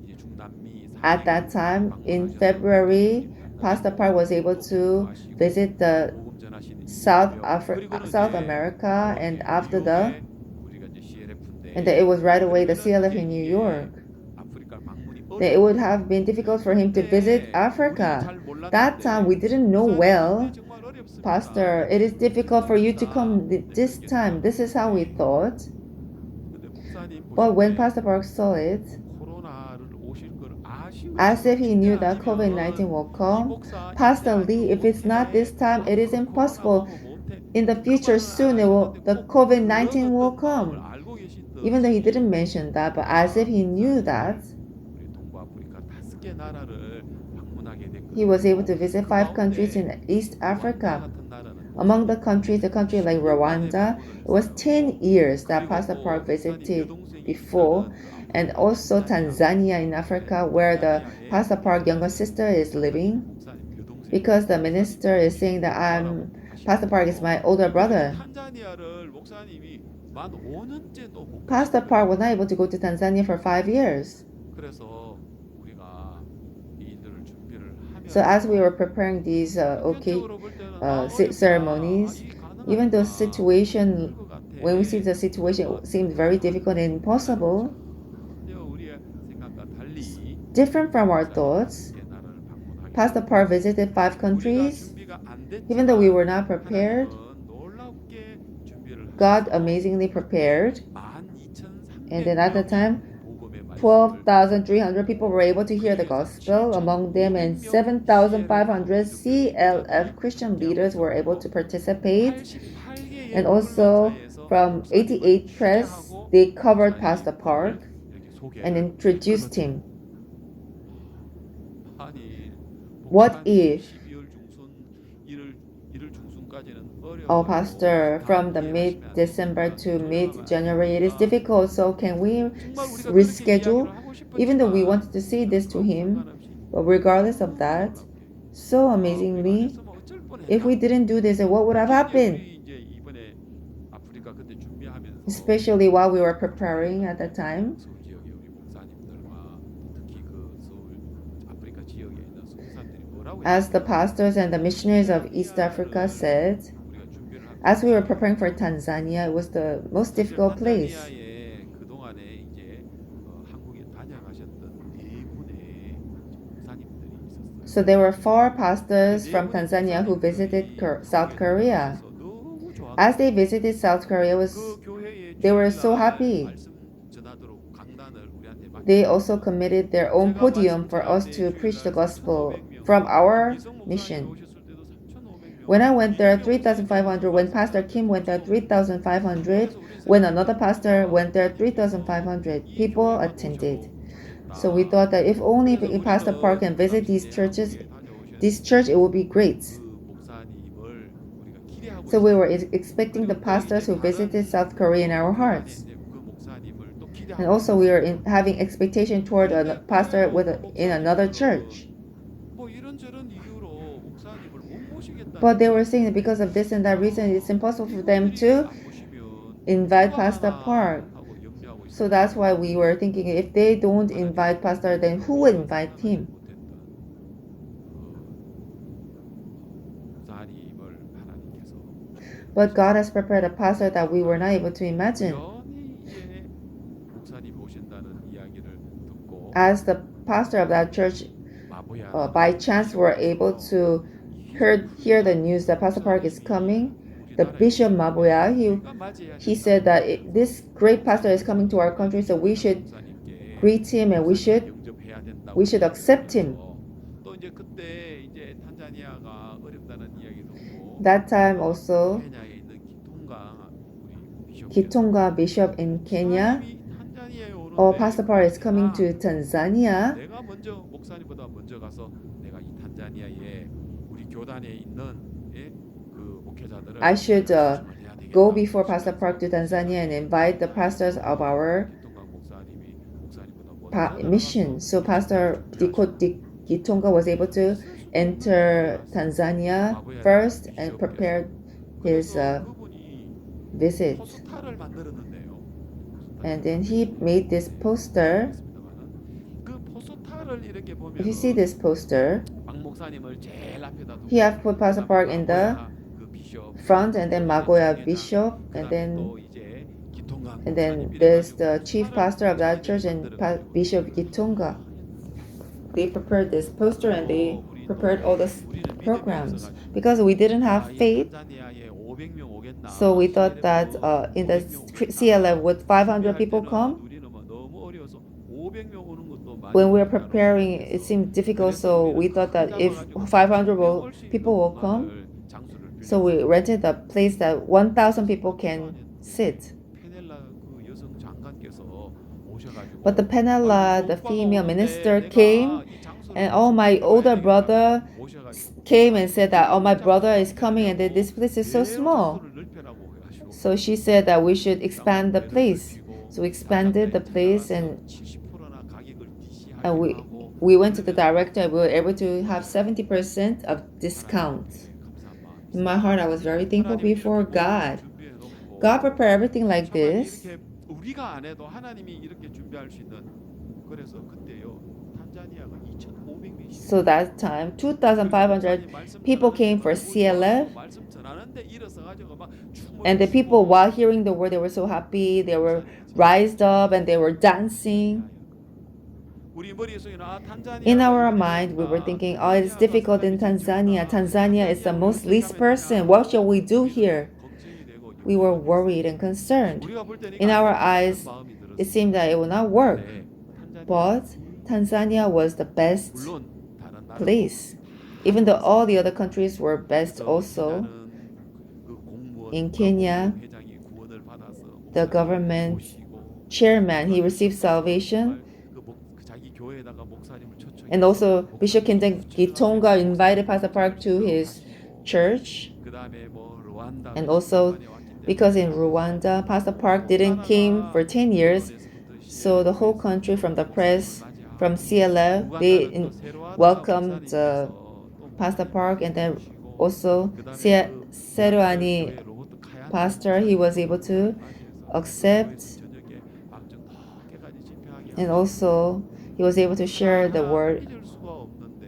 [SPEAKER 1] 이제 중남미
[SPEAKER 2] at that time, in February, Pastor Park was able to visit the South America, and after the, and then it was right away the CLF in New York. Then it would have been difficult for him to visit Africa. That time we didn't know well, Pastor, it is difficult for you to come this time. This is how we thought. But when Pastor Park saw it, as if he knew that COVID-19 will come, Pastor Lee, if it's not this time, it is impossible. In the future, soon the COVID-19 will come. Even though he didn't mention that, but as if he knew that, he was able to visit 5 countries in East Africa. Among the countries, a country like Rwanda, it was 10 years that Pastor Park visited before, and also Tanzania in Africa, where the Pastor Park younger sister is living, because the minister is saying that Pastor Park is my older brother. Pastor Park was not able to go to Tanzania for 5 years. So as we were preparing these ceremonies, even though situation, when we see the situation, it seemed very difficult and impossible, different from our thoughts, Pastor Park visited 5 countries. Even though we were not prepared, God amazingly prepared. And then at the time, 12,300 people were able to hear the gospel among them, and 7,500 CLF Christian leaders were able to participate. And also from 88 Press, they covered Pastor Park and introduced him. what
[SPEAKER 1] 목사님이
[SPEAKER 2] if
[SPEAKER 1] 12월 중순 1월 중순까지는
[SPEAKER 2] oh,
[SPEAKER 1] 어려워요.
[SPEAKER 2] Pastor,
[SPEAKER 1] 다음
[SPEAKER 2] from the
[SPEAKER 1] 기회에 하시면 안
[SPEAKER 2] mid-December
[SPEAKER 1] 됩니까?
[SPEAKER 2] to
[SPEAKER 1] 그러면 안
[SPEAKER 2] mid-January, it is
[SPEAKER 1] 됩니까?
[SPEAKER 2] difficult. So can we
[SPEAKER 1] 정말 우리가 그렇게
[SPEAKER 2] reschedule?
[SPEAKER 1] 이야기를 하고
[SPEAKER 2] Even though we
[SPEAKER 1] 싶었지만
[SPEAKER 2] wanted to see this to
[SPEAKER 1] 그하고
[SPEAKER 2] him,
[SPEAKER 1] 상관없이
[SPEAKER 2] but regardless of
[SPEAKER 1] 너무
[SPEAKER 2] that,
[SPEAKER 1] 놀랍게
[SPEAKER 2] so
[SPEAKER 1] 우리가 안
[SPEAKER 2] amazingly,
[SPEAKER 1] 했으면 어쩔
[SPEAKER 2] if we
[SPEAKER 1] 뻔했나?
[SPEAKER 2] didn't do this, then what would have
[SPEAKER 1] 특히 이제
[SPEAKER 2] happened?
[SPEAKER 1] 우리 이제 이번에 아프리카 그때 준비하면서
[SPEAKER 2] Especially while we were
[SPEAKER 1] 그때
[SPEAKER 2] preparing at that time,
[SPEAKER 1] 서울 지역의 우리 목사님들과 특히 그 서울 아프리카 지역에 있는 선교사님들이 뭐라고
[SPEAKER 2] as the
[SPEAKER 1] 했냐면
[SPEAKER 2] pastors and the missionaries of East Africa
[SPEAKER 1] 탄자니아를
[SPEAKER 2] said,
[SPEAKER 1] 우리가 준비를 할
[SPEAKER 2] as we were
[SPEAKER 1] 당시에
[SPEAKER 2] preparing for Tanzania, it was the most
[SPEAKER 1] 사실
[SPEAKER 2] difficult place.
[SPEAKER 1] 탄자니아에 그 동안에 이제 한국에 단양하셨던 네 분의 목사님들이
[SPEAKER 2] So
[SPEAKER 1] 있었어요.
[SPEAKER 2] there were four
[SPEAKER 1] 그
[SPEAKER 2] pastors
[SPEAKER 1] 네
[SPEAKER 2] from
[SPEAKER 1] 분의
[SPEAKER 2] Tanzania who visited
[SPEAKER 1] 목사님들이
[SPEAKER 2] South
[SPEAKER 1] 한국에
[SPEAKER 2] Korea.
[SPEAKER 1] 단양하셔서 너무
[SPEAKER 2] As they
[SPEAKER 1] 좋았다고.
[SPEAKER 2] visited South Korea,
[SPEAKER 1] 그 교회의
[SPEAKER 2] they were so
[SPEAKER 1] 주일날
[SPEAKER 2] happy.
[SPEAKER 1] 말씀 전하도록 강단을 우리한테
[SPEAKER 2] They also
[SPEAKER 1] 맡기셨거든요.
[SPEAKER 2] committed their own
[SPEAKER 1] 제가
[SPEAKER 2] podium
[SPEAKER 1] 말씀
[SPEAKER 2] for
[SPEAKER 1] 전할
[SPEAKER 2] us
[SPEAKER 1] 때
[SPEAKER 2] to preach the
[SPEAKER 1] 주일날
[SPEAKER 2] gospel
[SPEAKER 1] 3,500명,
[SPEAKER 2] from our
[SPEAKER 1] 김기성 목사님이
[SPEAKER 2] mission.
[SPEAKER 1] 오셨을 때도 3,500명,
[SPEAKER 2] When I went there,
[SPEAKER 1] 이준영 목사님
[SPEAKER 2] 3,500. When
[SPEAKER 1] 말씀
[SPEAKER 2] Pastor
[SPEAKER 1] 전할 때
[SPEAKER 2] Kim went there,
[SPEAKER 1] 3,500.
[SPEAKER 2] 3,500.
[SPEAKER 1] 그래서 우리
[SPEAKER 2] When
[SPEAKER 1] 생각했어요.
[SPEAKER 2] another pastor
[SPEAKER 1] 야,
[SPEAKER 2] went there,
[SPEAKER 1] 목사님께서
[SPEAKER 2] 3,500
[SPEAKER 1] 이
[SPEAKER 2] people
[SPEAKER 1] 교회만
[SPEAKER 2] attended.
[SPEAKER 1] 오셔도
[SPEAKER 2] So we
[SPEAKER 1] 좋겠다.
[SPEAKER 2] thought that if only
[SPEAKER 1] 그래서
[SPEAKER 2] Pastor Park can
[SPEAKER 1] 우리는 그
[SPEAKER 2] visit these
[SPEAKER 1] 당시에
[SPEAKER 2] churches,
[SPEAKER 1] 한국에
[SPEAKER 2] this
[SPEAKER 1] 다녀오신
[SPEAKER 2] church, it would be great.
[SPEAKER 1] 그 목사님을 우리가 기대하고
[SPEAKER 2] So we were
[SPEAKER 1] 있었고,
[SPEAKER 2] expecting the
[SPEAKER 1] 그리고 또 이제
[SPEAKER 2] pastors who visited
[SPEAKER 1] 다른
[SPEAKER 2] South Korea in
[SPEAKER 1] 그
[SPEAKER 2] our
[SPEAKER 1] 교단에
[SPEAKER 2] hearts.
[SPEAKER 1] 이제 그 목사님을 또
[SPEAKER 2] And
[SPEAKER 1] 기대하고
[SPEAKER 2] also we are
[SPEAKER 1] 있었어요.
[SPEAKER 2] having expectation toward a
[SPEAKER 1] 그런데
[SPEAKER 2] pastor
[SPEAKER 1] 의외로 그
[SPEAKER 2] in another
[SPEAKER 1] 목사님들은
[SPEAKER 2] church.
[SPEAKER 1] 뭐 이런저런 이유로 목사님을 못
[SPEAKER 2] But they were
[SPEAKER 1] 모시겠다는지,
[SPEAKER 2] saying that because of this and that reason, it's impossible for them
[SPEAKER 1] 이분들이
[SPEAKER 2] to
[SPEAKER 1] 안 모시면
[SPEAKER 2] invite
[SPEAKER 1] 누가
[SPEAKER 2] Pastor
[SPEAKER 1] 하나
[SPEAKER 2] Park.
[SPEAKER 1] 하고 염려하고
[SPEAKER 2] So that's why we were
[SPEAKER 1] 있었는데
[SPEAKER 2] thinking if they don't invite
[SPEAKER 1] 하나님께서는
[SPEAKER 2] Pastor, then
[SPEAKER 1] 그
[SPEAKER 2] who would
[SPEAKER 1] 우리가
[SPEAKER 2] invite
[SPEAKER 1] 생각하지
[SPEAKER 2] him?
[SPEAKER 1] 못했던 목사님을 하나님께서
[SPEAKER 2] But God has prepared a pastor that we were not able to imagine.
[SPEAKER 1] 우연히 이제 목사님이 오신다는 이야기를 듣고
[SPEAKER 2] As the pastor of that church, by chance, were able to hear the news that Pastor Park is coming, the Bishop Mabuya, he said that this great pastor is coming to our country, so we should greet him and we should accept him.
[SPEAKER 1] 또 이제 그때 이제 탄자니아가 어렵다는 이야기 듣고
[SPEAKER 2] That time also,
[SPEAKER 1] 케냐에 있는 우리
[SPEAKER 2] Kitonga Bishop in Kenya,
[SPEAKER 1] 탄자니아에 오는데
[SPEAKER 2] Pastor Park is coming to Tanzania.
[SPEAKER 1] 내가 먼저 목사님보다 먼저 가서 내가 이 탄자니아에 우리 교단에 있는 그 목회자들을
[SPEAKER 2] I should
[SPEAKER 1] 해야
[SPEAKER 2] go
[SPEAKER 1] 되겠다.
[SPEAKER 2] before Pastor Park to Tanzania and invite the pastors of our mission. So Pastor Gitonga was able to enter Tanzania first and prepared his visit.
[SPEAKER 1] 포스터를 만들었는데요.
[SPEAKER 2] And then he made this poster.
[SPEAKER 1] 그 포스터를 이렇게 보면
[SPEAKER 2] If you see this poster,
[SPEAKER 1] 박 목사님을 제일 앞에다 두고
[SPEAKER 2] he has put Pastor Park in the front, and then Magoya Bishop, and then there's the chief pastor of that church and Bishop Gitonga. They prepared this poster and they prepared all the programs because we didn't have faith. So we thought that in the CLF would 500 people come? When we were preparing, it seemed difficult, so we thought that if 500 people will come, so we rented a place that 1,000 people can sit. But the Penela, the female minister, came, and my older brother came and said that, my brother is coming, and this place is so small. So she said that we should expand the place. So we expanded the place, and we went to the director, and we were able to have 70% of discount. In my heart, I was very thankful before God. God prepared everything like this.
[SPEAKER 1] 우리가 안 해도 하나님이 이렇게 준비할 수 있는. 그래서 그때요 탄자니아가 2,500명이.
[SPEAKER 2] So that time, 2,500 people came for CLF. And the people, while hearing the word, they were so happy. They were rised up and they were dancing. In our mind, we were thinking, it's difficult in Tanzania. Tanzania is the most least person. What shall we do here? We were worried and concerned. In our eyes, it seemed that it would not work. But Tanzania was the best place. Even though all the other countries were best also. In Kenya, the government chairman, he received salvation. And also Bishop Kenneth
[SPEAKER 1] 목주님하고
[SPEAKER 2] Gitonga invited Pastor
[SPEAKER 1] 목사님하고
[SPEAKER 2] Park to
[SPEAKER 1] 전시도
[SPEAKER 2] his
[SPEAKER 1] 가시고
[SPEAKER 2] church.
[SPEAKER 1] 그다음에 뭐 르완다도
[SPEAKER 2] And
[SPEAKER 1] 10년
[SPEAKER 2] also
[SPEAKER 1] 만에 왔기
[SPEAKER 2] because
[SPEAKER 1] 때문에
[SPEAKER 2] in Rwanda, Pastor Park
[SPEAKER 1] 온
[SPEAKER 2] didn't came
[SPEAKER 1] 나라가
[SPEAKER 2] for 10 years,
[SPEAKER 1] 언론에서부터
[SPEAKER 2] so the whole
[SPEAKER 1] CLF에서
[SPEAKER 2] country from the
[SPEAKER 1] 목사님을
[SPEAKER 2] press, from
[SPEAKER 1] 맞이하고
[SPEAKER 2] CLF, they
[SPEAKER 1] 우간다는 또 세로아나
[SPEAKER 2] welcomed
[SPEAKER 1] 목사님께서 또
[SPEAKER 2] Pastor
[SPEAKER 1] 목사님을
[SPEAKER 2] Park, and then
[SPEAKER 1] 맞이해주시고
[SPEAKER 2] also
[SPEAKER 1] 그다음에 그 미라클
[SPEAKER 2] Seruani
[SPEAKER 1] 교회 로버트 카얀
[SPEAKER 2] pastor, he was able
[SPEAKER 1] 목사님을
[SPEAKER 2] to
[SPEAKER 1] 맞이해서 그 교회에서
[SPEAKER 2] accept,
[SPEAKER 1] 저녁에 밤중 늦게까지 집회하게
[SPEAKER 2] and
[SPEAKER 1] 하시고
[SPEAKER 2] also he was able to share the
[SPEAKER 1] 하나하나
[SPEAKER 2] word
[SPEAKER 1] 잊을 수가 없는데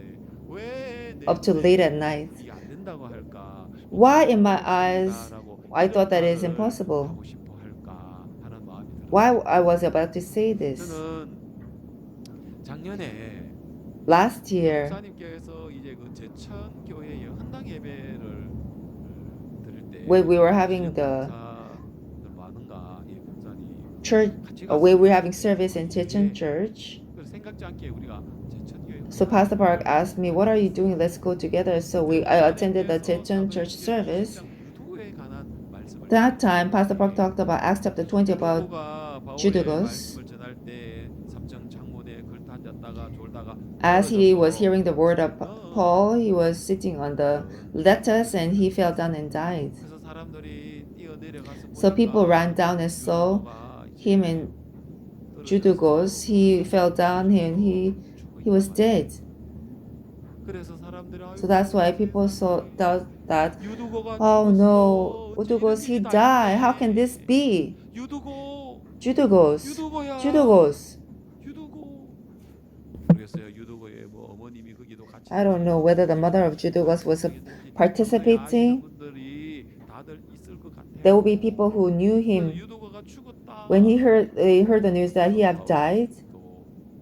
[SPEAKER 1] 왜 내
[SPEAKER 2] up to
[SPEAKER 1] 눈에
[SPEAKER 2] late at night.
[SPEAKER 1] 이게 안 된다고 할까?
[SPEAKER 2] Why in
[SPEAKER 1] 목사님은
[SPEAKER 2] my
[SPEAKER 1] 할 수
[SPEAKER 2] eyes
[SPEAKER 1] 있습니다라고
[SPEAKER 2] I
[SPEAKER 1] 이런
[SPEAKER 2] thought that is
[SPEAKER 1] 말을
[SPEAKER 2] impossible?
[SPEAKER 1] 하고 싶어 할까 하는 마음이
[SPEAKER 2] Why
[SPEAKER 1] 들었습니다.
[SPEAKER 2] I was about to say this?
[SPEAKER 1] 저는 작년에
[SPEAKER 2] Last year,
[SPEAKER 1] 목사님께서 이제 그 제천 교회에 헌당 예배를 드릴 때
[SPEAKER 2] when we were having
[SPEAKER 1] 신영국
[SPEAKER 2] the
[SPEAKER 1] 목사들 많은가 예 목사님
[SPEAKER 2] church,
[SPEAKER 1] 같이
[SPEAKER 2] when we were
[SPEAKER 1] 갔어요.
[SPEAKER 2] having service in Chechen
[SPEAKER 1] 예.
[SPEAKER 2] church,
[SPEAKER 1] 그래서 생각지 않게 우리가 제천 교회
[SPEAKER 2] so
[SPEAKER 1] 헌당
[SPEAKER 2] Pastor Park
[SPEAKER 1] 예배를
[SPEAKER 2] asked me, "What are you doing? Let's go together." So I attended the
[SPEAKER 1] 목사님께서
[SPEAKER 2] Chechen church
[SPEAKER 1] 사도행전
[SPEAKER 2] service.
[SPEAKER 1] 20장 유도에 관한 말씀을
[SPEAKER 2] That time,
[SPEAKER 1] 전하셨는데
[SPEAKER 2] Pastor Park talked about Acts chapter 20 about
[SPEAKER 1] 유도고가 바울의
[SPEAKER 2] Judagos.
[SPEAKER 1] 말씀을 전할 때 삼청 창문에 걸터 앉았다가 졸다가
[SPEAKER 2] As he was
[SPEAKER 1] 부러져서
[SPEAKER 2] hearing the word of
[SPEAKER 1] 죽는
[SPEAKER 2] Paul, he was sitting on the
[SPEAKER 1] 그런
[SPEAKER 2] lettuce and he fell down
[SPEAKER 1] 일이었습니다.
[SPEAKER 2] and died.
[SPEAKER 1] 그래서 사람들이 뛰어내려가서
[SPEAKER 2] So people ran
[SPEAKER 1] 보니까
[SPEAKER 2] down and saw
[SPEAKER 1] 유도고가
[SPEAKER 2] him
[SPEAKER 1] 이제
[SPEAKER 2] in
[SPEAKER 1] 떨어져서
[SPEAKER 2] Judagos. He fell down and
[SPEAKER 1] 죽어
[SPEAKER 2] he was
[SPEAKER 1] 있단
[SPEAKER 2] dead.
[SPEAKER 1] 말이에요. 그래서 사람들이
[SPEAKER 2] So that's why
[SPEAKER 1] 아이고
[SPEAKER 2] people thought that,
[SPEAKER 1] 유두고가
[SPEAKER 2] oh no,
[SPEAKER 1] 죽었어. 어찌 이런
[SPEAKER 2] Judagos, he
[SPEAKER 1] 일이 다
[SPEAKER 2] died. How can this
[SPEAKER 1] 있니?
[SPEAKER 2] be?
[SPEAKER 1] 유두고
[SPEAKER 2] Judagos,
[SPEAKER 1] 유두고야.
[SPEAKER 2] Judagos.
[SPEAKER 1] 유두고 모르겠어요. 유두고의 뭐 어머님이 거기도 같이
[SPEAKER 2] I don't know whether the mother of Judagos was
[SPEAKER 1] 아시는
[SPEAKER 2] participating.
[SPEAKER 1] 분들이 다들 있을 것 같아요.
[SPEAKER 2] There will be people who knew
[SPEAKER 1] 그래서
[SPEAKER 2] him
[SPEAKER 1] 유두고가 죽었다.
[SPEAKER 2] when they heard the news that he had died.
[SPEAKER 1] 또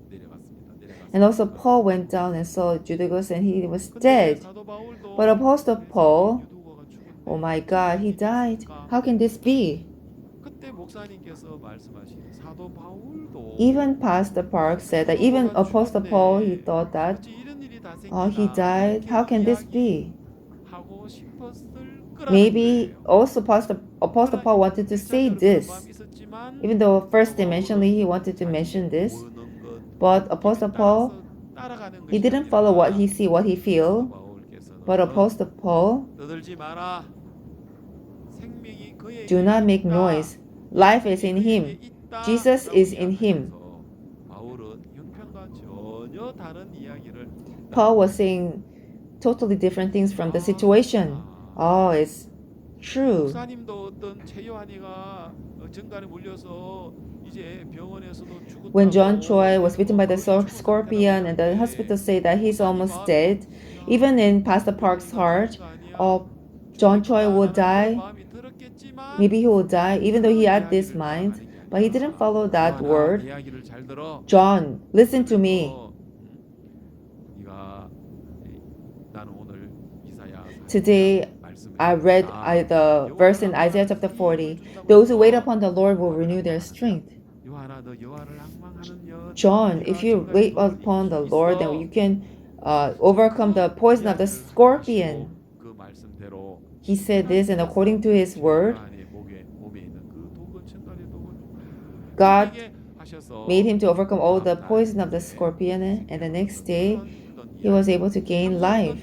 [SPEAKER 1] 내려갔습니다.
[SPEAKER 2] And also Paul went down and saw Judagos and he was
[SPEAKER 1] 근데
[SPEAKER 2] dead.
[SPEAKER 1] 사도 바울도
[SPEAKER 2] But Apostle Paul,
[SPEAKER 1] 유두고가 죽었네.
[SPEAKER 2] oh my God, he died.
[SPEAKER 1] 있을까?
[SPEAKER 2] How can this be?
[SPEAKER 1] 그때 목사님께서 말씀하신 사도 바울도
[SPEAKER 2] Even Pastor Park said that even Apostle Paul, he thought that,
[SPEAKER 1] 어찌 이런 일이 다
[SPEAKER 2] oh, he
[SPEAKER 1] 생기나
[SPEAKER 2] died. How can this be?
[SPEAKER 1] 하고 싶었을 거라는
[SPEAKER 2] Maybe
[SPEAKER 1] 거예요.
[SPEAKER 2] also Apostle Paul wanted to say this. Even though first dimensionally he wanted to mention this, but Apostle Paul, he didn't follow what he see, what he feel. But Apostle Paul,
[SPEAKER 1] 떠들지 마라. 생명이 그의
[SPEAKER 2] do not make
[SPEAKER 1] 있다.
[SPEAKER 2] noise. Life is in him.
[SPEAKER 1] 그에게 있다.
[SPEAKER 2] Jesus
[SPEAKER 1] 라고
[SPEAKER 2] is in him.
[SPEAKER 1] 이야기하면서 바울은 형편과 전혀 다른 이야기를
[SPEAKER 2] Paul was saying totally different things from the situation. Oh, it's true.
[SPEAKER 1] 목사님도 어떤 최요한이가 정갈에 물려서 이제 병원에서도 죽었다고
[SPEAKER 2] When John Choi was bitten by the scorpion and the hospital say that he's almost dead, even in Pastor Park's heart, oh, John Choi will die. Maybe he will die, even though he had this mind. But he didn't follow that word. John, listen to me. Today, I read the verse in Isaiah chapter 40. Those who wait upon the Lord will renew their strength. John, if you wait upon the Lord, then you can overcome the poison of the scorpion. He said this, and according to his word, God made him to overcome all the poison of the scorpion, and the next day he was able to gain life.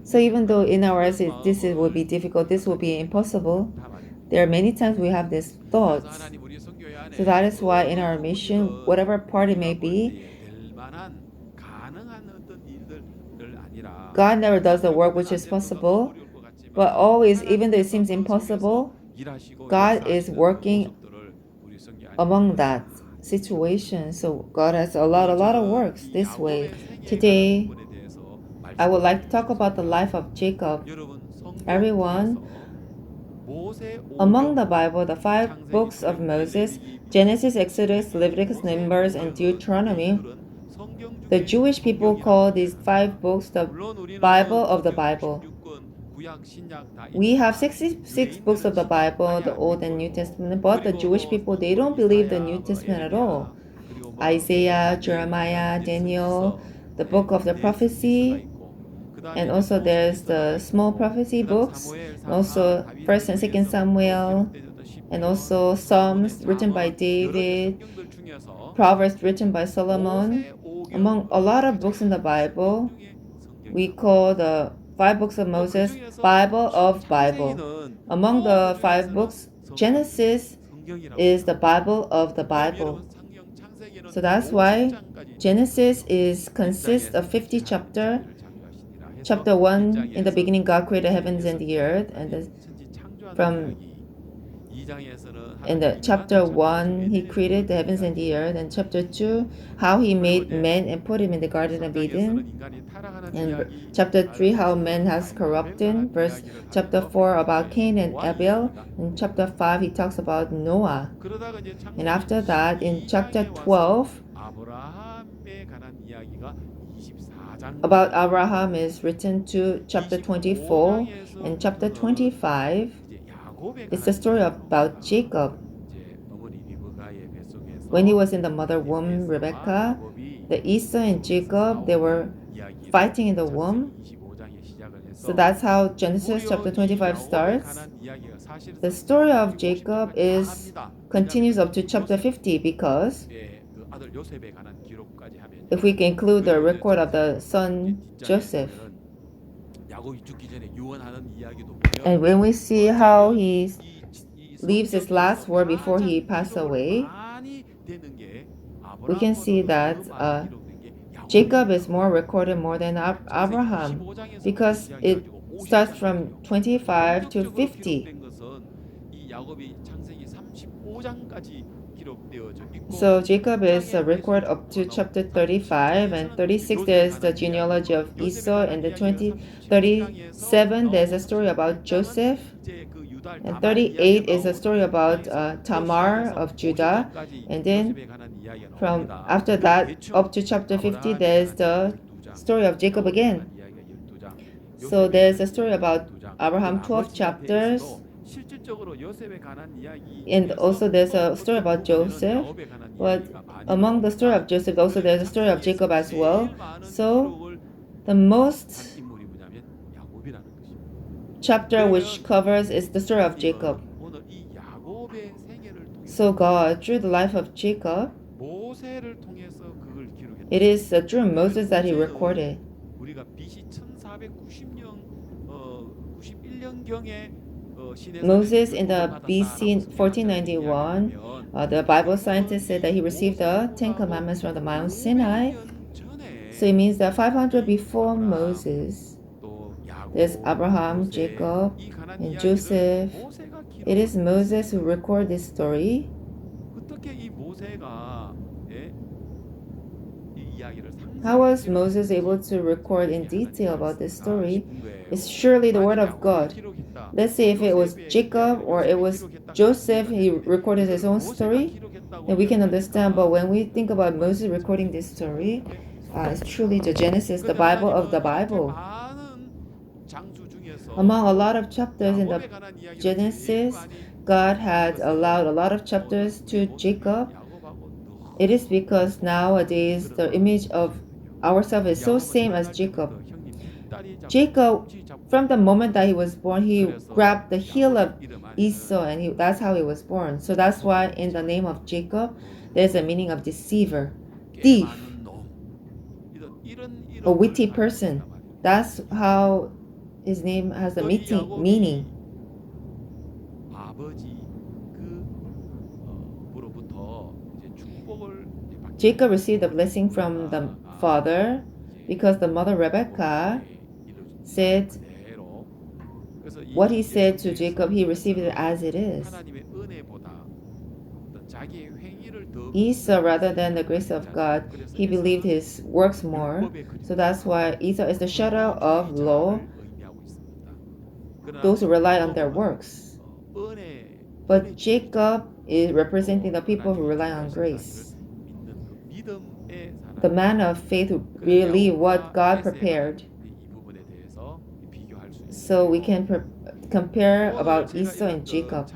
[SPEAKER 2] So even though in our eyes this will be difficult, this will be impossible, there are many times we have these thoughts. So that is why in our mission, whatever part it may be, God never does the work which is possible, but always, even though it seems impossible, God is working among that situation. So God has a lot of works this way. Today, I would like to talk about the life of Jacob. Everyone, among the Bible, the 5 books of Moses, Genesis, Exodus, Leviticus, Numbers, and Deuteronomy, the Jewish people call these 5 books the Bible of the Bible. We have 66 books of the Bible, the Old and New Testament, but the Jewish people, they don't believe the New Testament at all. Isaiah, Jeremiah, Daniel, the book of the prophecy, and also there's the small prophecy books, and also 1st and 2nd Samuel, and
[SPEAKER 1] 시편,
[SPEAKER 2] also
[SPEAKER 1] 잠언의
[SPEAKER 2] Psalms written by
[SPEAKER 1] 잠언 여러 개
[SPEAKER 2] David,
[SPEAKER 1] 성경들 중에서
[SPEAKER 2] Proverbs written by Solomon.
[SPEAKER 1] 모세 오경을
[SPEAKER 2] Among a lot of books in the
[SPEAKER 1] 가장
[SPEAKER 2] Bible,
[SPEAKER 1] 신중에
[SPEAKER 2] we
[SPEAKER 1] 성경이라고
[SPEAKER 2] call
[SPEAKER 1] 합니다.
[SPEAKER 2] the five books of
[SPEAKER 1] 또 그
[SPEAKER 2] Moses
[SPEAKER 1] 중에서
[SPEAKER 2] Bible of Bible.
[SPEAKER 1] 창세기는
[SPEAKER 2] Among
[SPEAKER 1] 또
[SPEAKER 2] the
[SPEAKER 1] 그
[SPEAKER 2] five
[SPEAKER 1] 중에서는
[SPEAKER 2] books,
[SPEAKER 1] 성경이에요.
[SPEAKER 2] Genesis
[SPEAKER 1] 성경이라고
[SPEAKER 2] is the
[SPEAKER 1] 한다고.
[SPEAKER 2] Bible of the
[SPEAKER 1] 그럼
[SPEAKER 2] Bible.
[SPEAKER 1] 여러분 성경 창세기는
[SPEAKER 2] So that's why
[SPEAKER 1] 50장까지
[SPEAKER 2] Genesis
[SPEAKER 1] 되거든요.
[SPEAKER 2] is consists
[SPEAKER 1] 1장에서
[SPEAKER 2] of 50
[SPEAKER 1] 이제 하나님이
[SPEAKER 2] chapter.
[SPEAKER 1] 천지를 창조하시니라 해서
[SPEAKER 2] Chapter 1, in the
[SPEAKER 1] 1장에서
[SPEAKER 2] beginning God created
[SPEAKER 1] 천지
[SPEAKER 2] heavens and the
[SPEAKER 1] 6개
[SPEAKER 2] earth, and
[SPEAKER 1] 하나님 천지 창조하는
[SPEAKER 2] from
[SPEAKER 1] 이야기. 2장에서는
[SPEAKER 2] in
[SPEAKER 1] 하나님
[SPEAKER 2] the
[SPEAKER 1] 인간을
[SPEAKER 2] chapter
[SPEAKER 1] 창조하시고
[SPEAKER 2] 1 he
[SPEAKER 1] 에덴에
[SPEAKER 2] created the
[SPEAKER 1] 두는
[SPEAKER 2] heavens and the earth,
[SPEAKER 1] 이야기예요.
[SPEAKER 2] and chapter 2 how he
[SPEAKER 1] 그리고
[SPEAKER 2] made
[SPEAKER 1] 이제
[SPEAKER 2] man and put him in the garden of
[SPEAKER 1] 3장에서는
[SPEAKER 2] Eden,
[SPEAKER 1] 인간이 타락하는
[SPEAKER 2] and
[SPEAKER 1] 이야기,
[SPEAKER 2] chapter 3 how man
[SPEAKER 1] 아담에서
[SPEAKER 2] has
[SPEAKER 1] 가인과 아벨
[SPEAKER 2] corrupted,
[SPEAKER 1] 낳은
[SPEAKER 2] verse
[SPEAKER 1] 이야기를
[SPEAKER 2] chapter
[SPEAKER 1] 하면서
[SPEAKER 2] 4 about
[SPEAKER 1] 4장에서
[SPEAKER 2] Cain and
[SPEAKER 1] 노아
[SPEAKER 2] Abel,
[SPEAKER 1] 이야기가
[SPEAKER 2] and chapter
[SPEAKER 1] 나옵니다.
[SPEAKER 2] 5 he talks about Noah,
[SPEAKER 1] 그러다가 이제
[SPEAKER 2] and
[SPEAKER 1] 창세기
[SPEAKER 2] after that in chapter
[SPEAKER 1] 22장에 와서
[SPEAKER 2] 12
[SPEAKER 1] 아브라함에 관한 이야기가 24장까지
[SPEAKER 2] about
[SPEAKER 1] 나오고
[SPEAKER 2] Abraham is written to chapter 24, and chapter 25
[SPEAKER 1] 이제 야곱에
[SPEAKER 2] is the
[SPEAKER 1] 관한
[SPEAKER 2] story
[SPEAKER 1] 이야기가
[SPEAKER 2] about
[SPEAKER 1] 나옵니다.
[SPEAKER 2] Jacob.
[SPEAKER 1] 이제 어머니 리브가의
[SPEAKER 2] When he
[SPEAKER 1] 뱃속에서
[SPEAKER 2] was in the mother
[SPEAKER 1] 이
[SPEAKER 2] womb,
[SPEAKER 1] 에서와
[SPEAKER 2] Rebecca,
[SPEAKER 1] 야곱이
[SPEAKER 2] the Esau and Jacob, they were
[SPEAKER 1] 싸우는 이야기로
[SPEAKER 2] fighting in the
[SPEAKER 1] 창세기
[SPEAKER 2] womb.
[SPEAKER 1] 25장에 시작을
[SPEAKER 2] So
[SPEAKER 1] 해서
[SPEAKER 2] that's how Genesis
[SPEAKER 1] 무려
[SPEAKER 2] chapter
[SPEAKER 1] 이
[SPEAKER 2] 25
[SPEAKER 1] 야곱에
[SPEAKER 2] starts.
[SPEAKER 1] 관한 이야기가 사실상
[SPEAKER 2] The story of
[SPEAKER 1] 창세기
[SPEAKER 2] Jacob
[SPEAKER 1] 50장까지 다
[SPEAKER 2] is
[SPEAKER 1] 합니다.
[SPEAKER 2] continues
[SPEAKER 1] 왜냐하면
[SPEAKER 2] up to chapter
[SPEAKER 1] 요셉
[SPEAKER 2] 50 because
[SPEAKER 1] 그 아들 요셉에 관한 기록까지 하면요.
[SPEAKER 2] if we can include the
[SPEAKER 1] 그리고 이제
[SPEAKER 2] record of the
[SPEAKER 1] 창세기
[SPEAKER 2] son
[SPEAKER 1] 뒷장에
[SPEAKER 2] Joseph,
[SPEAKER 1] 보면은 야곱이 죽기 전에 유언하는 이야기도 보면
[SPEAKER 2] and when we see how
[SPEAKER 1] 어쩌면
[SPEAKER 2] he
[SPEAKER 1] 이
[SPEAKER 2] leaves his last
[SPEAKER 1] 성경에서
[SPEAKER 2] word before he
[SPEAKER 1] 가장
[SPEAKER 2] passed
[SPEAKER 1] 기록을
[SPEAKER 2] away,
[SPEAKER 1] 많이 되는 게
[SPEAKER 2] we can see
[SPEAKER 1] 아브라함보다도
[SPEAKER 2] that
[SPEAKER 1] 더 많이 기록된 게
[SPEAKER 2] Jacob is
[SPEAKER 1] 야곱이에요.
[SPEAKER 2] more recorded more than
[SPEAKER 1] 창세기
[SPEAKER 2] Abraham
[SPEAKER 1] 25장에서부터
[SPEAKER 2] because it
[SPEAKER 1] 시작해가지고
[SPEAKER 2] starts
[SPEAKER 1] 50장까지요.
[SPEAKER 2] from 25 to
[SPEAKER 1] 본격적으로
[SPEAKER 2] 50.
[SPEAKER 1] 기록된 것은 이 야곱이 창세기 35장까지 기록되어져 있고
[SPEAKER 2] So Jacob is a
[SPEAKER 1] 36장에
[SPEAKER 2] record
[SPEAKER 1] 에서
[SPEAKER 2] up to
[SPEAKER 1] 나오고
[SPEAKER 2] chapter 35, and 36 there's the genealogy of Esau, and the 37 there's a story about Joseph, and 38 is a story about Tamar of Judah, and then from after that up to chapter 50 there's the story of Jacob again. So there's a story about Abraham 12 chapters,
[SPEAKER 1] 실질적으로 요셉에 관한 이야기
[SPEAKER 2] and also there's a story about Joseph. But among the story of Joseph, also there's a story of Jacob as well. So the most
[SPEAKER 1] 인물이 뭐냐면 야곱이라는 것입니다.
[SPEAKER 2] chapter which covers is the story of Jacob.
[SPEAKER 1] 오늘 이 야곱의 생애를 통해서
[SPEAKER 2] So God, through the life of Jacob,
[SPEAKER 1] 모세를 통해서 그걸 기록했다.
[SPEAKER 2] it is through Moses that he recorded.
[SPEAKER 1] 우리가 BC 1490년 91년경에
[SPEAKER 2] Moses in the BC 1491, the Bible scientists said that he received the Ten Commandments from the Mount Sinai. So it means that 500 before Moses, there's Abraham, Jacob, and Joseph. It is Moses who recorded this story.
[SPEAKER 1] 어떻게 이 모세가 이 이야기를
[SPEAKER 2] How was Moses able to record in detail about this story? It's surely the word of God. Let's say if it was Jacob or it was Joseph, he recorded his own story, then we can understand. But when we think about Moses recording this story, it's truly the Genesis, the Bible of the Bible. Among a lot of chapters in the Genesis, God had allowed a lot of chapters to Jacob. It is because nowadays the image of ourselves is so same as Jacob. Jacob, from the moment that he was born, he grabbed the heel of Esau, and that's how he was born. So that's why in the name of Jacob, there's a meaning of deceiver, thief, a witty person. That's how his name has a meaning. Jacob received a blessing from the father because the mother Rebecca said what he said to Jacob, he received it as it is. Esau, rather than the grace of God, he believed his works more. So that's why Esau is the shadow of law, those who rely on their works. But Jacob is representing the people who rely on grace, the man of faith who believe what God prepared. So we can compare about Esau and Jacob.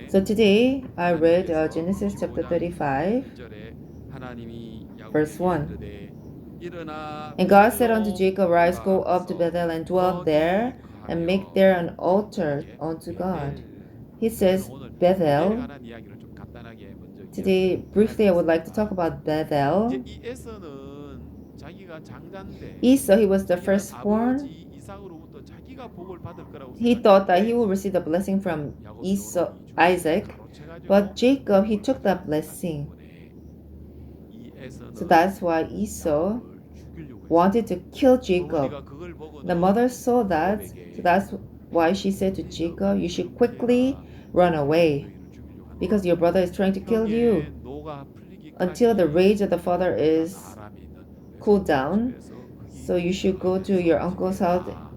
[SPEAKER 2] So today I read Genesis chapter 35, verse 1. And God said unto Jacob, Rise, go up to Bethel and dwell there, and make there an altar unto God. He
[SPEAKER 1] 그러면
[SPEAKER 2] says
[SPEAKER 1] 오늘 벳엘에
[SPEAKER 2] Bethel.
[SPEAKER 1] 관한 이야기를 좀 간단하게 먼저
[SPEAKER 2] Today,
[SPEAKER 1] 기억해야
[SPEAKER 2] briefly, I would like to talk
[SPEAKER 1] 되겠습니다.
[SPEAKER 2] about
[SPEAKER 1] 이제
[SPEAKER 2] Bethel.
[SPEAKER 1] 이 에서는 자기가 장자인데
[SPEAKER 2] Esau, he was the
[SPEAKER 1] 자기는
[SPEAKER 2] firstborn.
[SPEAKER 1] 아버지 이삭으로부터 자기가 복을 받을 거라고
[SPEAKER 2] He thought that he
[SPEAKER 1] 생각했는데
[SPEAKER 2] would receive the blessing from
[SPEAKER 1] 야곱이
[SPEAKER 2] Esau,
[SPEAKER 1] 오라니 죽이려고
[SPEAKER 2] Isaac, but
[SPEAKER 1] 가로채가지고
[SPEAKER 2] Jacob, he
[SPEAKER 1] 복을
[SPEAKER 2] took
[SPEAKER 1] 가져가지
[SPEAKER 2] that
[SPEAKER 1] 못하기
[SPEAKER 2] blessing.
[SPEAKER 1] 때문에 이
[SPEAKER 2] So
[SPEAKER 1] 에서는
[SPEAKER 2] that's why Esau
[SPEAKER 1] 야곱을 죽이려고
[SPEAKER 2] wanted
[SPEAKER 1] 했습니다.
[SPEAKER 2] to kill Jacob.
[SPEAKER 1] 어머니가 그걸
[SPEAKER 2] The mother
[SPEAKER 1] 보고는
[SPEAKER 2] saw that, so
[SPEAKER 1] 야곱에게
[SPEAKER 2] that's why she said to
[SPEAKER 1] 네가
[SPEAKER 2] Jacob, you
[SPEAKER 1] 우리
[SPEAKER 2] should
[SPEAKER 1] 형을
[SPEAKER 2] quickly
[SPEAKER 1] 피해라.
[SPEAKER 2] run
[SPEAKER 1] 내 형이
[SPEAKER 2] away
[SPEAKER 1] 너희를 죽이려고
[SPEAKER 2] because
[SPEAKER 1] 한다.
[SPEAKER 2] your brother is trying to kill you
[SPEAKER 1] 형의 노가
[SPEAKER 2] until the
[SPEAKER 1] 풀리기까지
[SPEAKER 2] rage of the father
[SPEAKER 1] 네가
[SPEAKER 2] is
[SPEAKER 1] 아람에 있는
[SPEAKER 2] cooled
[SPEAKER 1] 외삼촌
[SPEAKER 2] down.
[SPEAKER 1] 집에서
[SPEAKER 2] So you should go to
[SPEAKER 1] 라반에서
[SPEAKER 2] your uncle's house,
[SPEAKER 1] 지내라.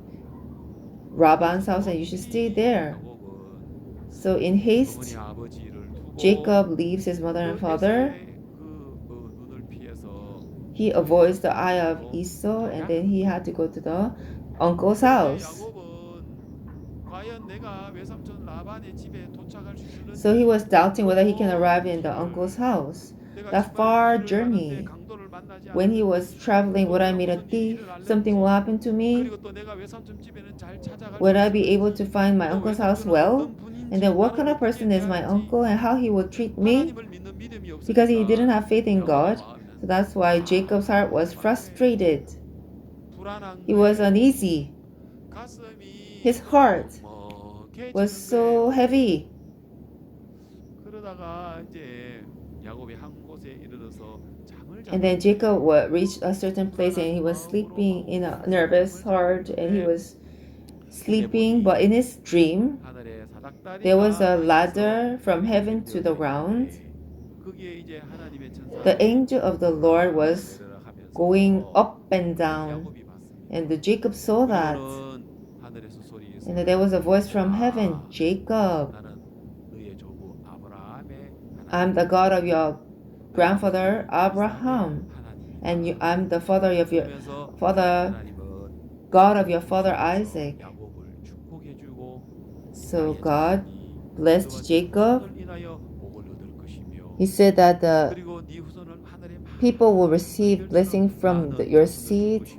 [SPEAKER 2] Laban's house, and you should stay
[SPEAKER 1] 급히
[SPEAKER 2] there.
[SPEAKER 1] 야곱은
[SPEAKER 2] So in
[SPEAKER 1] 어머니
[SPEAKER 2] haste,
[SPEAKER 1] 아버지를 두고
[SPEAKER 2] Jacob leaves his mother and
[SPEAKER 1] 그
[SPEAKER 2] father.
[SPEAKER 1] 에서의 그 눈을 피해서
[SPEAKER 2] He
[SPEAKER 1] 형의
[SPEAKER 2] avoids the
[SPEAKER 1] 집으로
[SPEAKER 2] eye of Esau, and
[SPEAKER 1] 가야
[SPEAKER 2] then he had to go to the uncle's
[SPEAKER 1] 그런데
[SPEAKER 2] house.
[SPEAKER 1] 야곱은 과연 내가 외삼촌 라반의 집에 도착할 수 있을는지
[SPEAKER 2] So he was doubting whether he can
[SPEAKER 1] 그
[SPEAKER 2] arrive in the
[SPEAKER 1] 길을
[SPEAKER 2] uncle's house.
[SPEAKER 1] 내가
[SPEAKER 2] That
[SPEAKER 1] 정말
[SPEAKER 2] far
[SPEAKER 1] 길을 가는데
[SPEAKER 2] journey.
[SPEAKER 1] 강도를 만나지
[SPEAKER 2] When he was
[SPEAKER 1] 않을는지
[SPEAKER 2] traveling,
[SPEAKER 1] 또
[SPEAKER 2] would I
[SPEAKER 1] 내가
[SPEAKER 2] meet a
[SPEAKER 1] 무슨 일이
[SPEAKER 2] thief? Something will
[SPEAKER 1] 일어날는지
[SPEAKER 2] happen to me?
[SPEAKER 1] 그리고 또 내가 외삼촌 집에는 잘 찾아갈 수
[SPEAKER 2] Would I be able to
[SPEAKER 1] 있을는지
[SPEAKER 2] find my
[SPEAKER 1] 또
[SPEAKER 2] uncle's house
[SPEAKER 1] 외삼촌은
[SPEAKER 2] well?
[SPEAKER 1] 어떤
[SPEAKER 2] And
[SPEAKER 1] 분인지
[SPEAKER 2] then what
[SPEAKER 1] 나를
[SPEAKER 2] kind of
[SPEAKER 1] 어떻게
[SPEAKER 2] person is my
[SPEAKER 1] 대할지
[SPEAKER 2] uncle and how he will treat me?
[SPEAKER 1] 하나님을 믿는 믿음이
[SPEAKER 2] Because he didn't
[SPEAKER 1] 없으니까
[SPEAKER 2] have faith in
[SPEAKER 1] 야곱의
[SPEAKER 2] God.
[SPEAKER 1] 마음은
[SPEAKER 2] So that's why Jacob's heart was frustrated.
[SPEAKER 1] 불안한
[SPEAKER 2] He was
[SPEAKER 1] 거예요.
[SPEAKER 2] uneasy.
[SPEAKER 1] 가슴이
[SPEAKER 2] His heart was
[SPEAKER 1] 먹먹해지는
[SPEAKER 2] so
[SPEAKER 1] 거예요.
[SPEAKER 2] heavy.
[SPEAKER 1] 그러다가 이제 야곱이 한 곳에 이르러서 잠을
[SPEAKER 2] And then
[SPEAKER 1] 자고
[SPEAKER 2] Jacob reached a certain place and he was sleeping in a nervous heart and he was sleeping. But in his dream,
[SPEAKER 1] 하늘에
[SPEAKER 2] there was
[SPEAKER 1] 사닥다리가
[SPEAKER 2] a
[SPEAKER 1] 나
[SPEAKER 2] ladder
[SPEAKER 1] 있어서
[SPEAKER 2] from heaven to the
[SPEAKER 1] 연결되어
[SPEAKER 2] ground.
[SPEAKER 1] 있는데 거기에 이제 하나님의
[SPEAKER 2] The
[SPEAKER 1] 천사가
[SPEAKER 2] angel of the Lord was going up and down.
[SPEAKER 1] 야곱이 봤습니다.
[SPEAKER 2] And Jacob saw that.
[SPEAKER 1] 그리고는 하늘에서 소리
[SPEAKER 2] And then there was a voice from heaven, Jacob,
[SPEAKER 1] 나는 너의 조부 아브라함의
[SPEAKER 2] I'm the God of your grandfather Abraham, and I'm the father of your father, God of your father Isaac. So God blessed Jacob. He said that the people will receive blessing from your seed.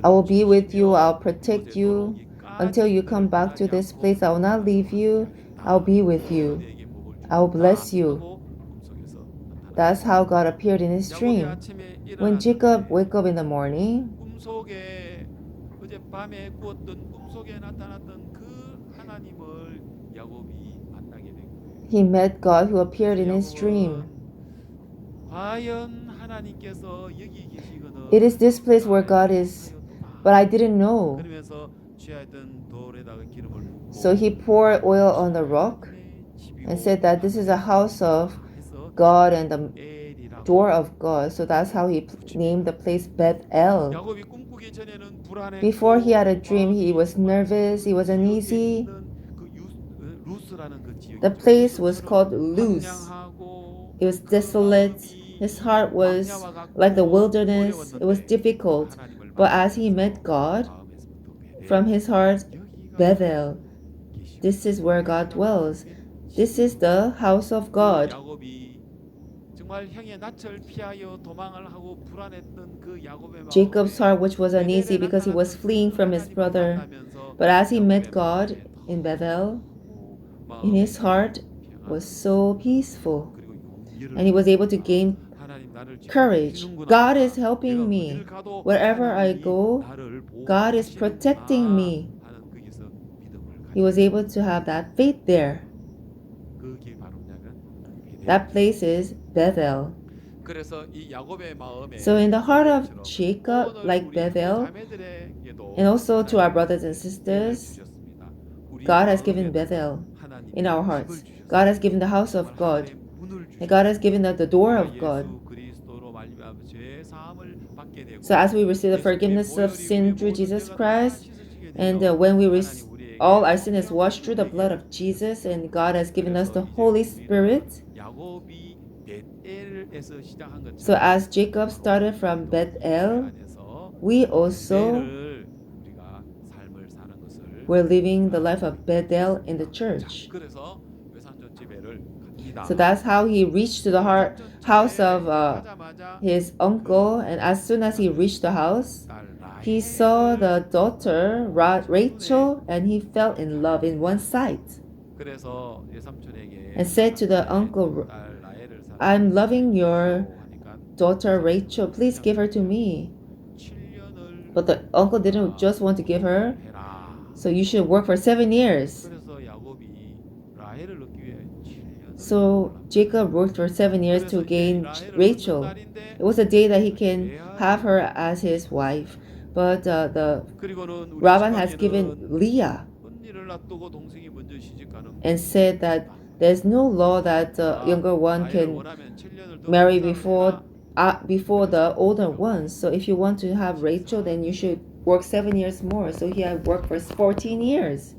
[SPEAKER 2] I will be with you, I'll protect you. Until you come back to this place, I will not leave you. I'll be with you. I will bless you. That's how God appeared in his dream. When Jacob woke up in the morning,
[SPEAKER 1] 어젯밤에 꾸었던 꿈속에 나타났던 그 하나님을 야곱이 만나게 된 거예요.
[SPEAKER 2] he met God who appeared in his dream.
[SPEAKER 1] 과연 하나님께서 여기 계시거든.
[SPEAKER 2] It is this place where God is, but I didn't know.
[SPEAKER 1] 그러면서 취하였던 돌에다가 기름을 붓고
[SPEAKER 2] So he poured oil on the rock and said that this is a house of God and the door of God. So that's how he named the place Bethel. Before he had a dream, he was nervous, he was uneasy. The place was called Luz. It was desolate. His heart was like the wilderness. It was difficult. But as he met God, from his heart, Bethel. This is where God dwells. This is the house of God. Jacob's heart, which was uneasy because he was fleeing from his brother. But as he met God in Bethel, in his heart was so peaceful. And he was able to gain courage. God is helping me. Wherever I go, God is protecting me. He was able to have that faith there. That place is Bethel. So in the heart of Jacob, like Bethel, and also to our brothers and sisters, God has given Bethel in our hearts. God has given the house of God. And God has given us the door of God. So as we receive the forgiveness of sin through Jesus Christ, and when all our sin is washed through the blood of Jesus, and God has given us the Holy Spirit. So as Jacob started from Bethel, we also were living the life of Bethel in the church. So that's how he reached to the house of his uncle. And as soon as he reached the house, He saw the daughter,
[SPEAKER 1] 한눈에
[SPEAKER 2] Rachel, and he fell in love in one sight
[SPEAKER 1] 그래서 외삼촌에게
[SPEAKER 2] and said to the
[SPEAKER 1] 나한테
[SPEAKER 2] uncle,
[SPEAKER 1] 딸 라헬을
[SPEAKER 2] I'm
[SPEAKER 1] 사랑하니
[SPEAKER 2] loving your
[SPEAKER 1] 주시오 하니까
[SPEAKER 2] daughter Rachel.
[SPEAKER 1] 외삼촌은
[SPEAKER 2] Please give
[SPEAKER 1] 그냥
[SPEAKER 2] her to
[SPEAKER 1] 그거야.
[SPEAKER 2] me.
[SPEAKER 1] 7년을
[SPEAKER 2] But the uncle didn't just want to give her,
[SPEAKER 1] 노동을 해라.
[SPEAKER 2] so you should work for 7 years.
[SPEAKER 1] 그래서 야곱이 라헬을 얻기 위해 7년을
[SPEAKER 2] So
[SPEAKER 1] 노동을 합니다.
[SPEAKER 2] Jacob worked for 7 years
[SPEAKER 1] 그래서
[SPEAKER 2] to
[SPEAKER 1] 이제
[SPEAKER 2] gain
[SPEAKER 1] 라헬을 얻는
[SPEAKER 2] Rachel.
[SPEAKER 1] 날인데
[SPEAKER 2] It was a day that he can have her
[SPEAKER 1] 레아에게
[SPEAKER 2] as his wife. But the
[SPEAKER 1] 그리고는 우리
[SPEAKER 2] Laban has given
[SPEAKER 1] 지방에는
[SPEAKER 2] Leah
[SPEAKER 1] 언니를 놔두고 동생이 먼저 시집가는
[SPEAKER 2] and
[SPEAKER 1] 법이
[SPEAKER 2] said that
[SPEAKER 1] 없다.
[SPEAKER 2] there's no law that the
[SPEAKER 1] 그러니까
[SPEAKER 2] younger one
[SPEAKER 1] 라헬을
[SPEAKER 2] can
[SPEAKER 1] 원하면 7년을 더
[SPEAKER 2] marry
[SPEAKER 1] 봉사를 해라.
[SPEAKER 2] before the
[SPEAKER 1] 그래서
[SPEAKER 2] older
[SPEAKER 1] 야곱은
[SPEAKER 2] ones. So if you want to have Rachel, then you should work 7 years more. So he had worked for 14 years.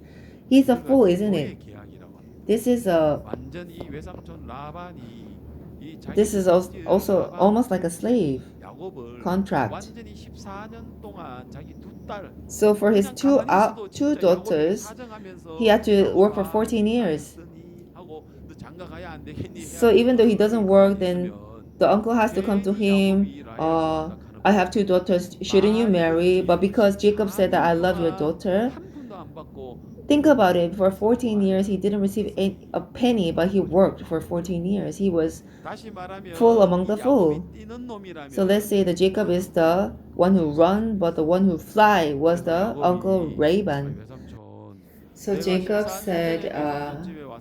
[SPEAKER 2] He's a
[SPEAKER 1] 우리가
[SPEAKER 2] fool, isn't
[SPEAKER 1] 노예
[SPEAKER 2] it?
[SPEAKER 1] 계약이라고 합니다.
[SPEAKER 2] This is a
[SPEAKER 1] 완전 이 외삼촌 라반이 이 자기
[SPEAKER 2] this is also almost like a slave
[SPEAKER 1] 야곱을
[SPEAKER 2] contract.
[SPEAKER 1] 완전히 14년 동안 자기 두 딸
[SPEAKER 2] So for his
[SPEAKER 1] 그냥
[SPEAKER 2] two
[SPEAKER 1] 가만히 있어도
[SPEAKER 2] two
[SPEAKER 1] 진짜 야곱이
[SPEAKER 2] daughters,
[SPEAKER 1] 사정하면서
[SPEAKER 2] he had to work for
[SPEAKER 1] 여보가
[SPEAKER 2] 14 years.
[SPEAKER 1] 있으니 하고 너 장가 가야 안 되겠니?
[SPEAKER 2] So even though he doesn't work, then
[SPEAKER 1] 있으면
[SPEAKER 2] the uncle has to come to
[SPEAKER 1] 괜히
[SPEAKER 2] him.
[SPEAKER 1] 야곱이 라헬을 생각하는
[SPEAKER 2] I have two daughters. Shouldn't you marry? But because Jacob said that I love your daughter,
[SPEAKER 1] 한 푼도 안 받고
[SPEAKER 2] think about it. For 14 years, he didn't receive a penny, but he worked for 14 years. He was
[SPEAKER 1] 다시 말하면
[SPEAKER 2] full among the
[SPEAKER 1] 이
[SPEAKER 2] fool.
[SPEAKER 1] 야곱이 뛰는 놈이라면
[SPEAKER 2] So let's say that Jacob is the one who run, but the one who fly was the uncle Laban.
[SPEAKER 1] 외삼촌
[SPEAKER 2] So Jacob said,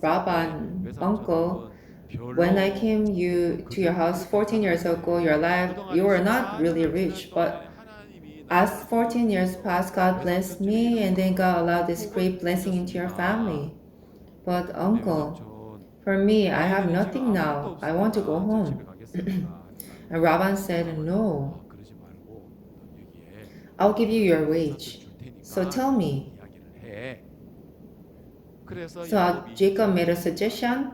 [SPEAKER 2] Laban, uncle, when I came to your house 14 years ago, you were not really rich, but as 14 years passed, God blessed me, and then God allowed this great blessing into your family. But uncle, for me, I have nothing now. I want to go home. And Laban said, no,
[SPEAKER 1] 그러지 말고 여기에
[SPEAKER 2] I'll give you your wage. So tell me.
[SPEAKER 1] 이야기를 해. 그래서
[SPEAKER 2] So
[SPEAKER 1] 야곱이
[SPEAKER 2] Jacob made a suggestion.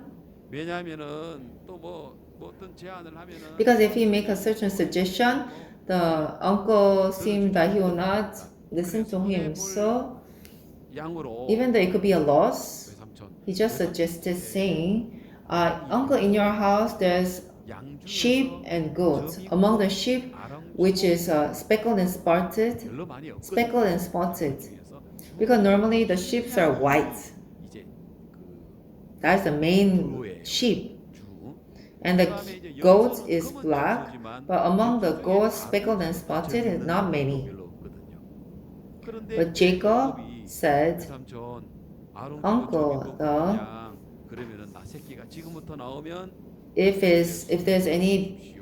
[SPEAKER 1] 왜냐하면은 또 뭐 어떤 제안을 하면은
[SPEAKER 2] Because if he make a certain suggestion, the uncle seemed that he will not listen to him. So
[SPEAKER 1] 양으로
[SPEAKER 2] even though it could be a loss,
[SPEAKER 1] 외삼촌
[SPEAKER 2] he just suggested saying, uncle, in your house there's
[SPEAKER 1] 양
[SPEAKER 2] sheep
[SPEAKER 1] 중에서
[SPEAKER 2] and goats. Among the sheep, which is speckled and spotted,
[SPEAKER 1] 별로 많이 없거든요.
[SPEAKER 2] speckled and spotted. Because normally the sheep are white.
[SPEAKER 1] 이제
[SPEAKER 2] That's the main sheep.
[SPEAKER 1] 주
[SPEAKER 2] And the goat is black, but among the goats speckled and spotted is not many. But Jacob said, Uncle,
[SPEAKER 1] 그러면은 나 새끼가 지금부터 나오면
[SPEAKER 2] if there's any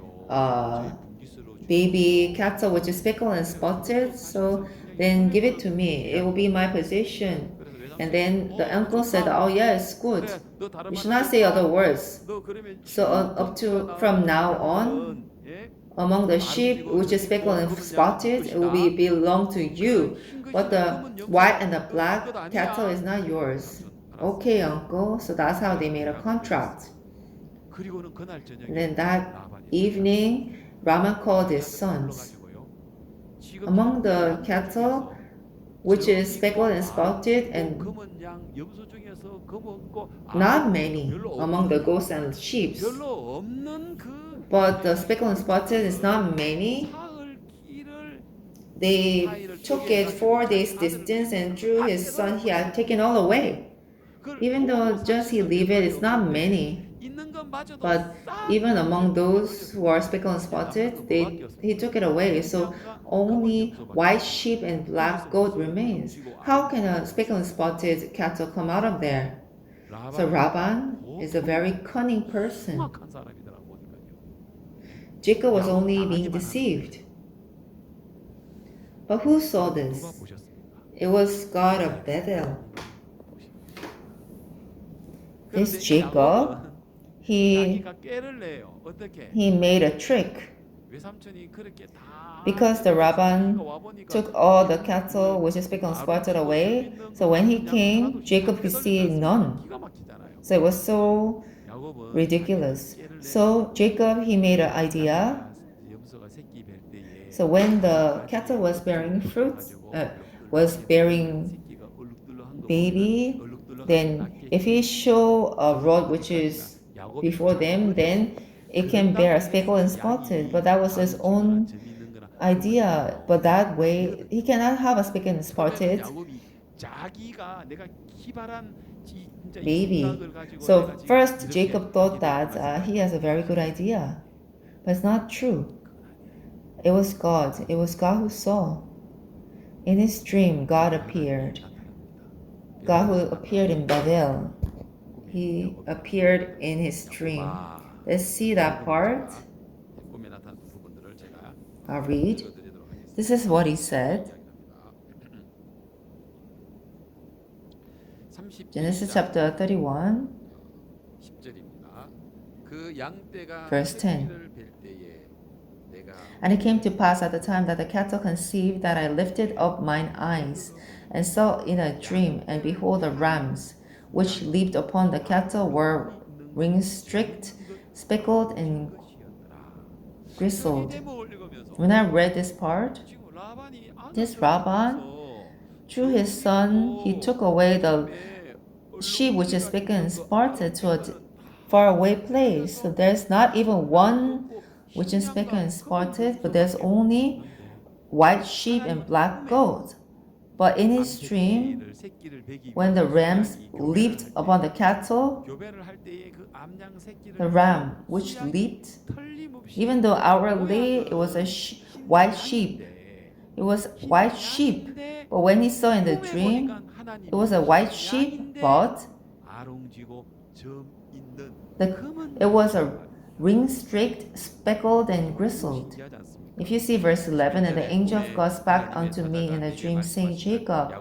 [SPEAKER 2] baby cattle which is speckled and spotted, so then give it to me. It will be my possession. And then the uncle said, oh yes, good. You should not say other words. So up to from now on, among the sheep which is speckled and spotted, it will belong to you. But the white and the black cattle is not yours. Okay, uncle. So that's how they made a contract. And then that evening, Raman called his sons. Among the cattle, which is speckled and spotted, and not many among the goats and sheep. But the speckled and spotted is not many. They took it 4 days distance, and through his son he had taken all away. Even though just he leave it, it's not many. But even among those who are speckled and spotted, he took it away. So only white sheep and black goat remains. How can a speckled and spotted cattle come out of there? So Laban is a very cunning person. Jacob was only being deceived. But who saw this? It was God of Bethel. This Jacob, he made a trick. Because the Laban took all the cattle which is speckled and spotted away, so when he came, Jacob could see none. So it was so ridiculous. So Jacob, he made an idea. So when the cattle was bearing fruits, was bearing baby, then if he show a rod which is before them, then it can bear speckled and spotted. But that was his own idea, but that way he cannot have a speaking and
[SPEAKER 1] 그러면은
[SPEAKER 2] spotted
[SPEAKER 1] 야곱이 자기가 내가 기발한 진짜 이
[SPEAKER 2] baby.
[SPEAKER 1] 생각을 가지고 내가
[SPEAKER 2] So
[SPEAKER 1] 지금
[SPEAKER 2] first
[SPEAKER 1] 이렇게
[SPEAKER 2] Jacob
[SPEAKER 1] 하게
[SPEAKER 2] thought
[SPEAKER 1] 됐구나
[SPEAKER 2] that he has a very good
[SPEAKER 1] 생각했겠죠.
[SPEAKER 2] idea, but it's not true.
[SPEAKER 1] 그건 아니에요.
[SPEAKER 2] It was God. It was God who saw. In his dream, God
[SPEAKER 1] 그때 하나님이
[SPEAKER 2] appeared.
[SPEAKER 1] 나타납니다.
[SPEAKER 2] God who
[SPEAKER 1] 베델에서
[SPEAKER 2] appeared in
[SPEAKER 1] 나타나서
[SPEAKER 2] Bethel.
[SPEAKER 1] 꿈에
[SPEAKER 2] He
[SPEAKER 1] 야곱에게
[SPEAKER 2] appeared
[SPEAKER 1] 나타납니다.
[SPEAKER 2] in his dream.
[SPEAKER 1] 야곱아.
[SPEAKER 2] Let's see
[SPEAKER 1] 그
[SPEAKER 2] that
[SPEAKER 1] 부분을
[SPEAKER 2] part.
[SPEAKER 1] 제가 꿈에 나타났던 부분들을 제가
[SPEAKER 2] I'll read.
[SPEAKER 1] 읽어드리도록
[SPEAKER 2] This
[SPEAKER 1] 하겠습니다.
[SPEAKER 2] is what he
[SPEAKER 1] 이렇게
[SPEAKER 2] said.
[SPEAKER 1] 이야기합니다.
[SPEAKER 2] Genesis
[SPEAKER 1] 32장
[SPEAKER 2] chapter 31,
[SPEAKER 1] 10절입니다. 그 양떼가
[SPEAKER 2] verse 10.
[SPEAKER 1] 새끼를 뵐 때에 내가
[SPEAKER 2] And it came to pass at the time that the cattle conceived that I lifted up mine eyes and saw in a dream, and behold, the rams which leaped upon the cattle were ring-streaked, speckled, and grizzled. When I read this part, this Laban, through his son, he took away the sheep which is speckled and spotted to a faraway place. So there's not even one which is speckled and spotted, but there's only white sheep and black goat. But in his dream, when the rams leaped upon the cattle, the ram which leaped, even though outwardly it was a white sheep, it was white sheep. But when he saw in the dream, it was a white sheep, but it was a ring-streaked, speckled, and grizzled. If you see verse 11, and the angel of God spake unto me in a dream, saying, Jacob.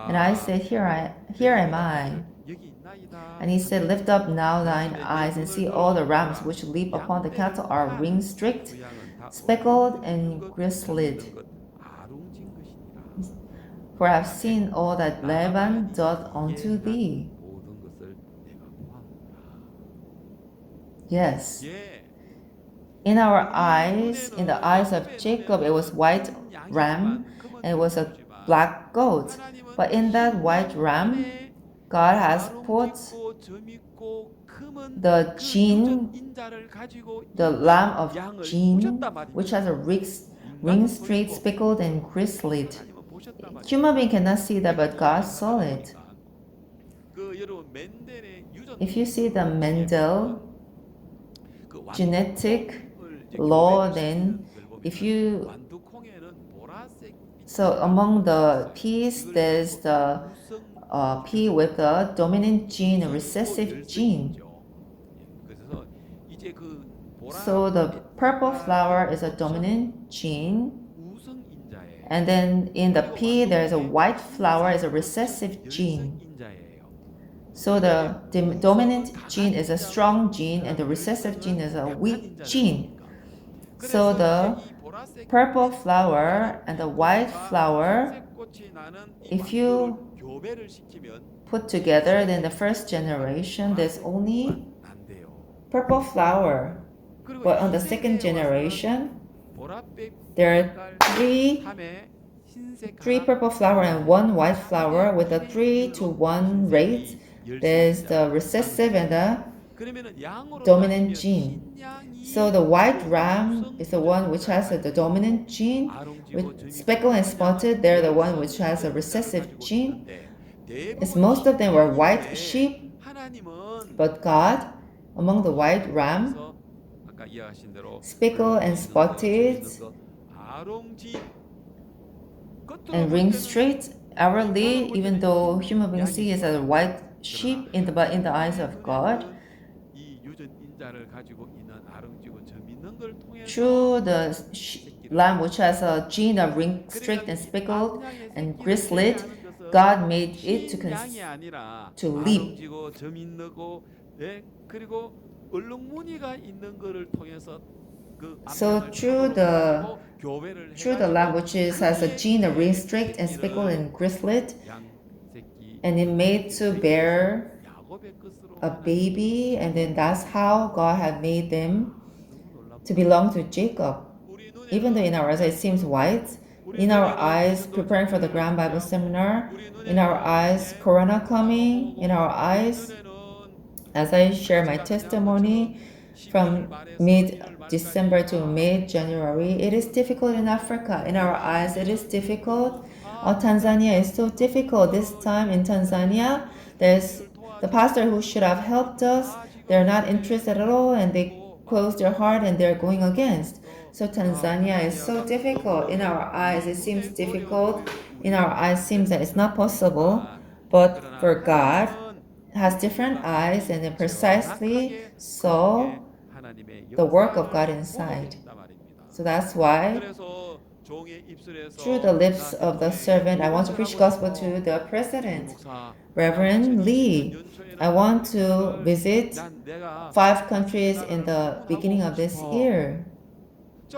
[SPEAKER 2] And I said, Here am I. And he said, Lift up now thine eyes, and see all the rams which leap upon the cattle are ring-streaked, speckled, and grizzled. For I have seen all that Laban doth unto thee. Yes. In our eyes, in the eyes of Jacob, it was white ram and it was a black goat. But in that white ram, God has put the gene, the lamb of gene, which has a ring straight, speckled, and grizzled. Human being cannot see that, but God saw it. If you see the Mendel genetic law, then if you so among the peas there's the pea with the dominant gene, a recessive gene. So the purple flower is a dominant gene, and then in the pea there's a white flower is a recessive gene. So the dominant gene is a strong gene and the recessive gene is a weak gene. So the purple flower and the white flower, if you put together, then the first generation there's only purple flower. But on the second generation, there are three purple flower and one white flower with a 3-to-1 rate. There's the recessive and the dominant gene. So the white ram is the one which has the dominant gene. With speckled and spotted, they're the one which has a recessive gene. As most of them were white sheep, but God, among the white ram, speckled and spotted, and ring straight, outwardly, even though human beings see it as a white sheep in the eyes of God, through the lamb which has a gene of ring streaked and speckled and grizzled, God made it to leap. So through the lamb which has a gene of ring streaked and speckled and grizzled, and it made to bear a baby, and then that's how God had made them to belong to Jacob. Even though in our eyes it seems white, in our eyes preparing for the Grand Bible Seminar, in our eyes Corona coming, in our eyes as I share my testimony,
[SPEAKER 1] 12월
[SPEAKER 2] from
[SPEAKER 1] 말에서
[SPEAKER 2] mid
[SPEAKER 1] 1월
[SPEAKER 2] December to
[SPEAKER 1] 말까지가
[SPEAKER 2] mid January. It is difficult in Africa. In our eyes, it is difficult. Tanzania is so difficult. This time in Tanzania, there's the pastor who should have helped us. They're not interested at all and they close their heart and they're going against. So Tanzania is so difficult. In our eyes, it seems difficult. In our eyes, it seems that it's not possible. But for God, has different eyes and it precisely saw the work of God inside. So that's why through the lips of the servant, I want to preach gospel to the president, Reverend Lee. I want to visit 5 countries in the beginning of this year.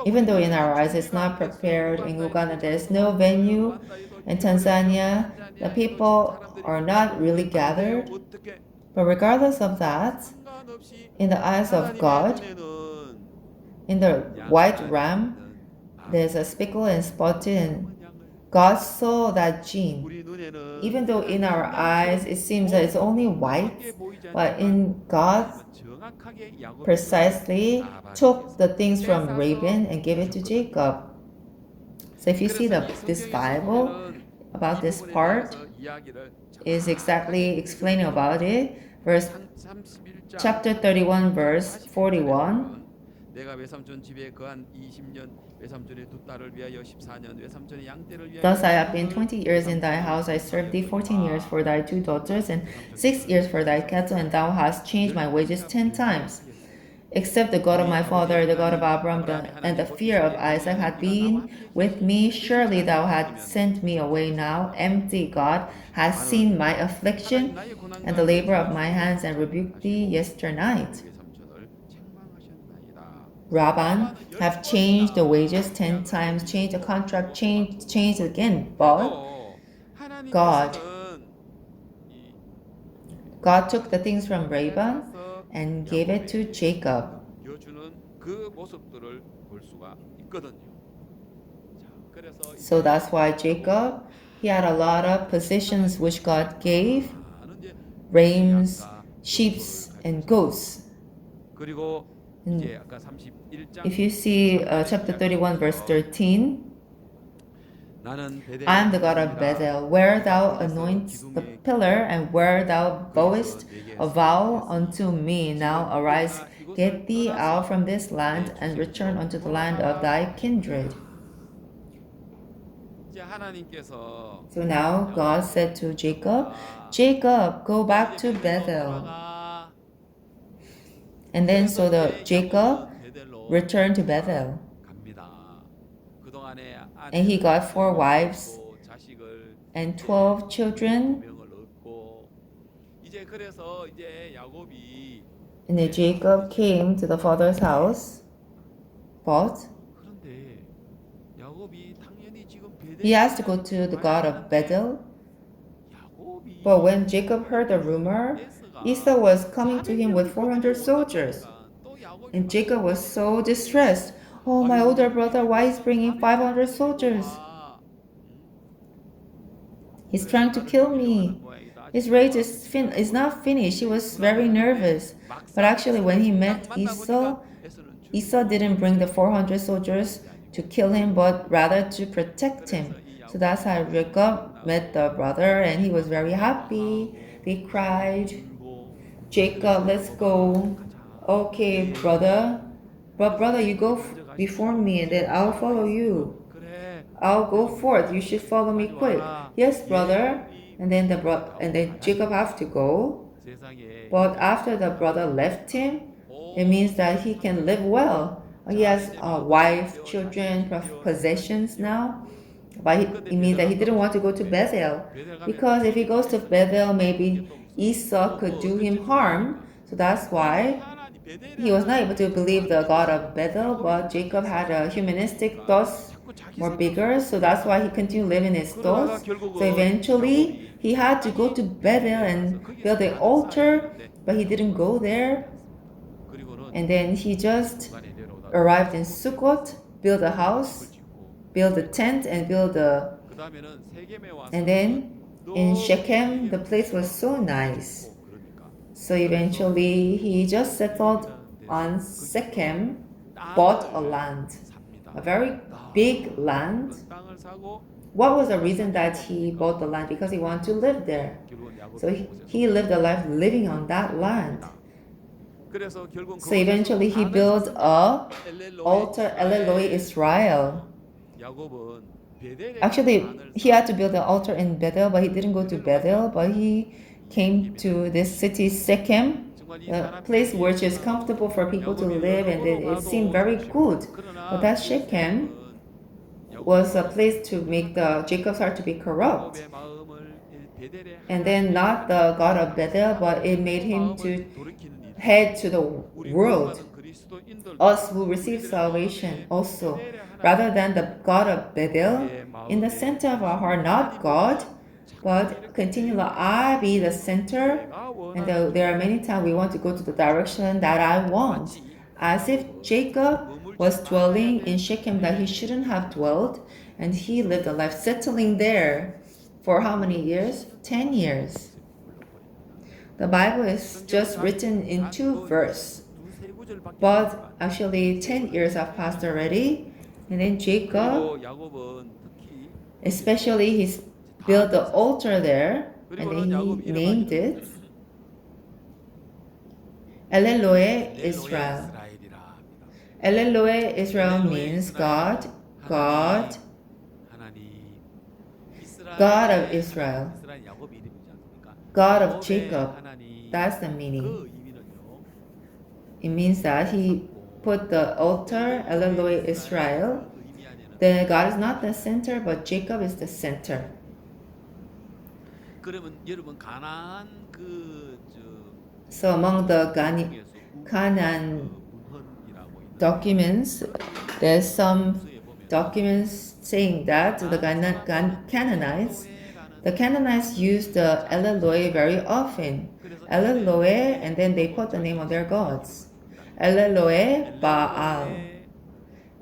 [SPEAKER 2] Even though in our eyes it's not prepared, in Uganda there's no venue, in Tanzania the people are not really gathered. But regardless of that, in the eyes of God, in the white ram, there's a speckle and spotted, and God saw that gene. Even though in our eyes it seems that it's only white, but in God precisely took the things from Reuben and gave it to Jacob. So if you see this Bible about this part is exactly explaining about it. Verse chapter 31 verse 41.
[SPEAKER 1] 내가 외삼촌 집에 거한 20년 외삼촌의 두 딸을 위하여 14년 외삼촌의 양떼를 위하여
[SPEAKER 2] Thus I have been
[SPEAKER 1] 10년
[SPEAKER 2] 20 years in thy house, I served thee 14 years for thy 2 daughters, and 6 years for thy cattle, and thou hast changed my wages 10 times. Except the God of my father, the God of Abraham, and the fear of Isaac had been with me, surely thou hadst sent me away now. Empty God has seen my affliction and the labor of my hands, and rebuked thee yesternight. Rabban have changed the wages 10 times, changed the contract, changed again. But God, God took the things from Laban and gave it to Jacob. So that's why Jacob, he had a lot of possessions which God gave, rams, sheep, and goats. And if you see chapter 31 verse 13, I am the God of Bethel, where thou anointest the pillar, and where thou vowest a vow unto me. Now arise, get thee out from this land, and return unto the land of thy kindred. So now God said to Jacob, Jacob, go back to Bethel. And then so Jacob returned to Bethel. And he got 4 wives and 12 children. And then Jacob came to the father's house, but he has to go to the God of Bethel. But when Jacob heard the rumor, Esau was coming to him with 400 soldiers. And Jacob was so distressed. Oh, my older brother, why is bringing 500 soldiers? He's trying to kill me. His rage is not finished. He was very nervous. But actually, when he met Esau, Esau didn't bring the 400 soldiers to kill him, but rather to protect him. So that's how Jacob met the brother, and he was very happy. They cried, Jacob, let's go. Okay, brother. But brother, you go before me, and then I'll follow you. I'll go forth. You should follow me quick. Yes, brother. And then Jacob have to go. But after the brother left him, it means that he can live well. He has a wife, children, possessions now. But it means that he didn't want to go to Bethel. Because if he goes to Bethel, maybe Esau could do him harm. So that's why he was not able to believe the God of Bethel, but Jacob had a humanistic thoughts more bigger, so that's why he continued living his thoughts. So eventually, he had to go to Bethel and build an altar, but he didn't go there. And then he just arrived in Sukkot, built a house, built a tent, and and then in Shechem, the place was so nice. So eventually, he just settled on
[SPEAKER 1] 그 기록은
[SPEAKER 2] Shechem bought a
[SPEAKER 1] 땅을
[SPEAKER 2] land,
[SPEAKER 1] 삽니다.
[SPEAKER 2] a very big land.
[SPEAKER 1] 넓은 땅을 사고
[SPEAKER 2] What was the
[SPEAKER 1] 어디다
[SPEAKER 2] reason that
[SPEAKER 1] 사냐고
[SPEAKER 2] he
[SPEAKER 1] 뭡니까?
[SPEAKER 2] bought the land? Because he wanted to live there.
[SPEAKER 1] 결국은 야곱이
[SPEAKER 2] So
[SPEAKER 1] 그곳에
[SPEAKER 2] he lived a life living on that
[SPEAKER 1] 거룩한
[SPEAKER 2] land.
[SPEAKER 1] 땅입니다. 그래서 결국
[SPEAKER 2] So
[SPEAKER 1] 그곳에서
[SPEAKER 2] eventually he
[SPEAKER 1] 단을
[SPEAKER 2] built
[SPEAKER 1] 샀습니다.
[SPEAKER 2] a
[SPEAKER 1] 엘렐로에
[SPEAKER 2] altar, Eleloi Israel.
[SPEAKER 1] 야곱은 베델에 가서
[SPEAKER 2] Actually,
[SPEAKER 1] 단을
[SPEAKER 2] he had to build
[SPEAKER 1] 쌓고
[SPEAKER 2] an altar in Bethel, but he didn't go to
[SPEAKER 1] 베델로
[SPEAKER 2] Bethel,
[SPEAKER 1] 가면
[SPEAKER 2] but he came to this city Shechem,
[SPEAKER 1] 정말 이
[SPEAKER 2] a place
[SPEAKER 1] 사람들이
[SPEAKER 2] which is comfortable for people to
[SPEAKER 1] 야곱이
[SPEAKER 2] live, and
[SPEAKER 1] 여러모로
[SPEAKER 2] it seemed
[SPEAKER 1] 봐도
[SPEAKER 2] very
[SPEAKER 1] 좋으십니다.
[SPEAKER 2] good. But
[SPEAKER 1] 그러나
[SPEAKER 2] that
[SPEAKER 1] 그
[SPEAKER 2] Shechem
[SPEAKER 1] 세겜은 야곱의
[SPEAKER 2] was a
[SPEAKER 1] 마음을
[SPEAKER 2] place to make
[SPEAKER 1] 정죄합니다.
[SPEAKER 2] the Jacob's heart to be corrupt.
[SPEAKER 1] 야곱의 마음을 베델의
[SPEAKER 2] And then
[SPEAKER 1] 하나님에게
[SPEAKER 2] not the God of Bethel,
[SPEAKER 1] 향하는
[SPEAKER 2] but it made
[SPEAKER 1] 그
[SPEAKER 2] him
[SPEAKER 1] 마음을
[SPEAKER 2] to
[SPEAKER 1] 돌이키는 일이
[SPEAKER 2] head to the
[SPEAKER 1] 우리
[SPEAKER 2] world,
[SPEAKER 1] 구원받은 그리스도인들도
[SPEAKER 2] us who receive
[SPEAKER 1] 우리들의
[SPEAKER 2] salvation
[SPEAKER 1] 마음에
[SPEAKER 2] also,
[SPEAKER 1] 베델의
[SPEAKER 2] rather
[SPEAKER 1] 하나님을
[SPEAKER 2] than the God of Bethel,
[SPEAKER 1] 우리의
[SPEAKER 2] in the
[SPEAKER 1] 마음에
[SPEAKER 2] center of our
[SPEAKER 1] 두신
[SPEAKER 2] heart, not God,
[SPEAKER 1] 하나님부터 자꾸
[SPEAKER 2] but
[SPEAKER 1] 이렇게
[SPEAKER 2] continually
[SPEAKER 1] 내게
[SPEAKER 2] I be the
[SPEAKER 1] 하시고
[SPEAKER 2] center.
[SPEAKER 1] 내가
[SPEAKER 2] And
[SPEAKER 1] 원하는
[SPEAKER 2] there are
[SPEAKER 1] 길로
[SPEAKER 2] many times we want to go to the
[SPEAKER 1] 가시고
[SPEAKER 2] direction that I want,
[SPEAKER 1] 마치
[SPEAKER 2] as if
[SPEAKER 1] 야곱은
[SPEAKER 2] Jacob
[SPEAKER 1] 머물지
[SPEAKER 2] was
[SPEAKER 1] 말아야
[SPEAKER 2] dwelling in
[SPEAKER 1] 될
[SPEAKER 2] Shechem that he
[SPEAKER 1] 베델에
[SPEAKER 2] shouldn't have
[SPEAKER 1] 머물렀습니다.
[SPEAKER 2] dwelled, and he lived a life settling there for how many years? 10 years.
[SPEAKER 1] 흘러버립니다.
[SPEAKER 2] The Bible is
[SPEAKER 1] 성경은
[SPEAKER 2] just written in two verses,
[SPEAKER 1] 두세 구절밖에 안
[SPEAKER 2] but
[SPEAKER 1] 됩니다.
[SPEAKER 2] actually 10 years have passed already. And then Jacob,
[SPEAKER 1] 그리고 야곱은 특히
[SPEAKER 2] especially he built the altar there, and then
[SPEAKER 1] 그리고는
[SPEAKER 2] he
[SPEAKER 1] 야곱
[SPEAKER 2] named
[SPEAKER 1] 이름하기를
[SPEAKER 2] it Eleloi
[SPEAKER 1] 엘렐로에
[SPEAKER 2] Israel.
[SPEAKER 1] 이스라엘이라 합니다.
[SPEAKER 2] Eleloi Israel
[SPEAKER 1] 엘렐로에
[SPEAKER 2] means
[SPEAKER 1] 이스라엘은
[SPEAKER 2] God
[SPEAKER 1] 하나님
[SPEAKER 2] God of
[SPEAKER 1] 이스라엘의
[SPEAKER 2] Israel,
[SPEAKER 1] 하나님, 이스라엘 야곱 이름이지 않습니까?
[SPEAKER 2] God of
[SPEAKER 1] 야곱의
[SPEAKER 2] Jacob.
[SPEAKER 1] 하나님
[SPEAKER 2] That's the meaning.
[SPEAKER 1] 그 의미는요.
[SPEAKER 2] It means that he put the altar Eleloi Israel.
[SPEAKER 1] 그 의미 안에는
[SPEAKER 2] Then God is not the center, but Jacob is the center.
[SPEAKER 1] 그러면 여러분 가나안
[SPEAKER 2] So among the
[SPEAKER 1] 중에서
[SPEAKER 2] Canaan
[SPEAKER 1] 문헌이라고 있는
[SPEAKER 2] documents, there's some
[SPEAKER 1] 문서에 보면
[SPEAKER 2] documents saying that the Canaanites, the Canaanites used the Eleloi very often. Eleloi, and then they put the name of their gods. Eleloi Baal.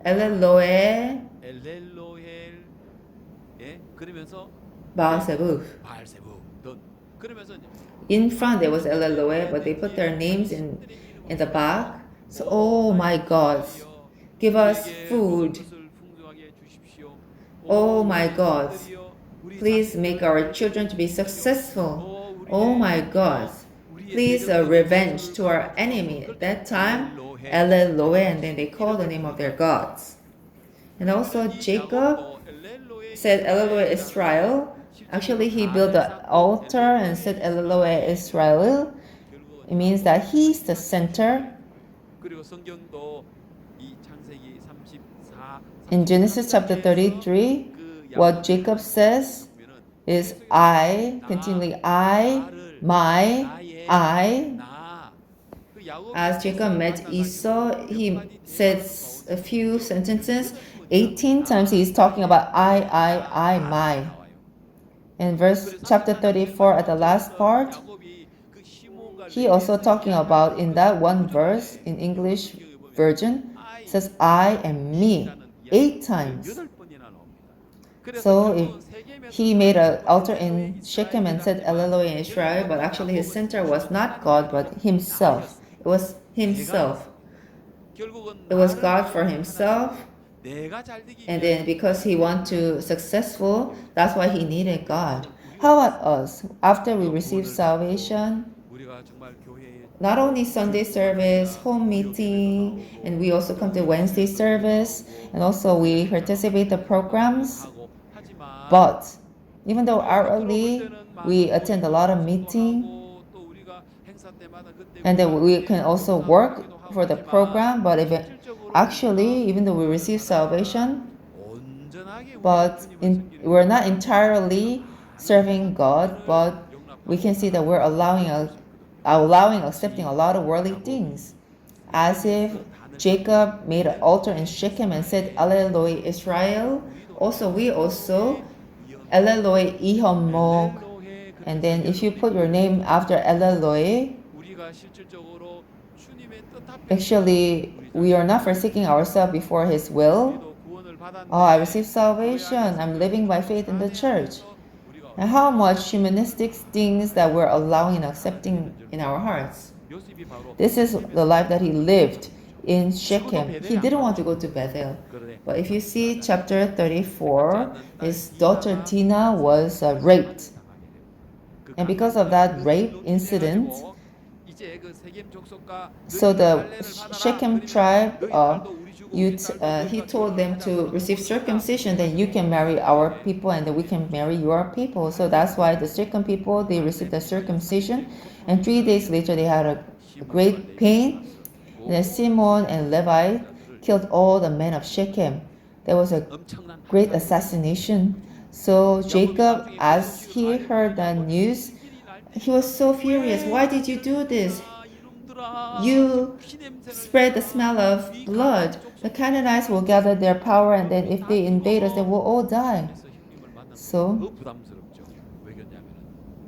[SPEAKER 2] Eleloi
[SPEAKER 1] 엘렐로헬 예 그러면서
[SPEAKER 2] Baal-zebub.
[SPEAKER 1] 바알세부 그러면서
[SPEAKER 2] In front there was Eleloi, but they put their names in the back. So, oh my God, give us food. Oh my God, please make our children to be successful. Oh my God, please revenge to our enemy. At that time, Eleloi, and then they called the name of their gods. And also Jacob said Eleloi Israel. Actually, he built the altar and said Eleloi Israel. It means that he's the center. In Genesis chapter 33, what Jacob says is I, continually I, my, I. As Jacob met Esau, he says a few sentences. 18 times he is talking about I, my. In verse chapter 34 at the last part, he also talking about in that one verse in English version says I and me 8 times. So if he made an altar in Shechem and said Eleloi in Israel, but actually his center was not God but himself. It was himself. It was God for himself. And then because he wanted to successful, that's why he needed God. How about us? After we receive salvation, not only Sunday service, home meeting, and we also come to Wednesday service, and also we participate the programs. But even though hourly we attend a lot of meeting, and then we can also work for the program, but actually, even though we receive salvation, but we're not entirely serving God, but we can see that we're accepting a lot of worldly things. As if Jacob made an altar in Shechem and said, Eleloi Israel. We also, Eleloi Ihomog. And then if you put your name after Eleloi, actually, we are not forsaking ourselves before His will. Oh, I received salvation. I'm living by faith in the church. and how much humanistic things that we're allowing and accepting in our hearts.
[SPEAKER 1] 요셉이 바로
[SPEAKER 2] This is the life that he lived in
[SPEAKER 1] 서도
[SPEAKER 2] Shechem.
[SPEAKER 1] 베델에
[SPEAKER 2] He
[SPEAKER 1] 안
[SPEAKER 2] didn't want to
[SPEAKER 1] 가고
[SPEAKER 2] go to Bethel.
[SPEAKER 1] 그러네.
[SPEAKER 2] But if you see
[SPEAKER 1] 맞아요.
[SPEAKER 2] chapter
[SPEAKER 1] 받지
[SPEAKER 2] 34,
[SPEAKER 1] 않는 딸
[SPEAKER 2] his daughter
[SPEAKER 1] 디나가
[SPEAKER 2] Dinah was raped.
[SPEAKER 1] 강간을 당하게 되고 그
[SPEAKER 2] And because of
[SPEAKER 1] 강간이
[SPEAKER 2] that
[SPEAKER 1] 며칠
[SPEAKER 2] rape
[SPEAKER 1] 넘게
[SPEAKER 2] incident,
[SPEAKER 1] 돼가지고 이제 그 세겜 족속과
[SPEAKER 2] so
[SPEAKER 1] 너희는
[SPEAKER 2] the
[SPEAKER 1] 할례를 받아라.
[SPEAKER 2] Shechem
[SPEAKER 1] 그러면
[SPEAKER 2] tribe,
[SPEAKER 1] 너희 딸도 우리 주고 우리 딸도
[SPEAKER 2] he
[SPEAKER 1] 너희가
[SPEAKER 2] told them
[SPEAKER 1] 결혼하자.
[SPEAKER 2] to
[SPEAKER 1] 그러면
[SPEAKER 2] receive
[SPEAKER 1] 모두 하자.
[SPEAKER 2] circumcision, then you can
[SPEAKER 1] 그래가지고
[SPEAKER 2] marry our
[SPEAKER 1] 이제
[SPEAKER 2] people and then we can marry your people. So
[SPEAKER 1] 할례를
[SPEAKER 2] that's why
[SPEAKER 1] 받게
[SPEAKER 2] the
[SPEAKER 1] 되고
[SPEAKER 2] Shechem people, they
[SPEAKER 1] 그
[SPEAKER 2] received the
[SPEAKER 1] 때문에
[SPEAKER 2] circumcision.
[SPEAKER 1] 30일 고통을
[SPEAKER 2] And 3 days
[SPEAKER 1] 겪었는데
[SPEAKER 2] later, they had a
[SPEAKER 1] 시몬과
[SPEAKER 2] great
[SPEAKER 1] 레위가
[SPEAKER 2] pain.
[SPEAKER 1] 가서
[SPEAKER 2] And then
[SPEAKER 1] 온
[SPEAKER 2] Simon
[SPEAKER 1] 세겜
[SPEAKER 2] and
[SPEAKER 1] 족속의
[SPEAKER 2] Levi
[SPEAKER 1] 남자들을
[SPEAKER 2] killed all the men of Shechem. There was a
[SPEAKER 1] 엄청난
[SPEAKER 2] great
[SPEAKER 1] 학살이
[SPEAKER 2] assassination.
[SPEAKER 1] 거죠.
[SPEAKER 2] So
[SPEAKER 1] 야곱이
[SPEAKER 2] Jacob,
[SPEAKER 1] 나중에 그
[SPEAKER 2] as
[SPEAKER 1] 소식을
[SPEAKER 2] he heard
[SPEAKER 1] 알려주면
[SPEAKER 2] the
[SPEAKER 1] 야곱이
[SPEAKER 2] news,
[SPEAKER 1] 신길이 날
[SPEAKER 2] he was
[SPEAKER 1] 때니까
[SPEAKER 2] so furious.
[SPEAKER 1] 왜
[SPEAKER 2] Why did you
[SPEAKER 1] 이렇게
[SPEAKER 2] do this?
[SPEAKER 1] 했느냐 이놈들아 지금
[SPEAKER 2] You
[SPEAKER 1] 피 냄새를
[SPEAKER 2] spread the
[SPEAKER 1] 내라
[SPEAKER 2] smell of
[SPEAKER 1] 이
[SPEAKER 2] blood.
[SPEAKER 1] 가나안
[SPEAKER 2] The
[SPEAKER 1] 족속이
[SPEAKER 2] Canaanites will
[SPEAKER 1] 우리나라한테
[SPEAKER 2] gather their power, and
[SPEAKER 1] 공격하니까
[SPEAKER 2] then
[SPEAKER 1] 우리
[SPEAKER 2] if
[SPEAKER 1] 다
[SPEAKER 2] they invade us, then
[SPEAKER 1] 죽어.
[SPEAKER 2] we'll all die.
[SPEAKER 1] 그래서 형님을 만나면
[SPEAKER 2] So,
[SPEAKER 1] 더 부담스럽죠. 왜냐면은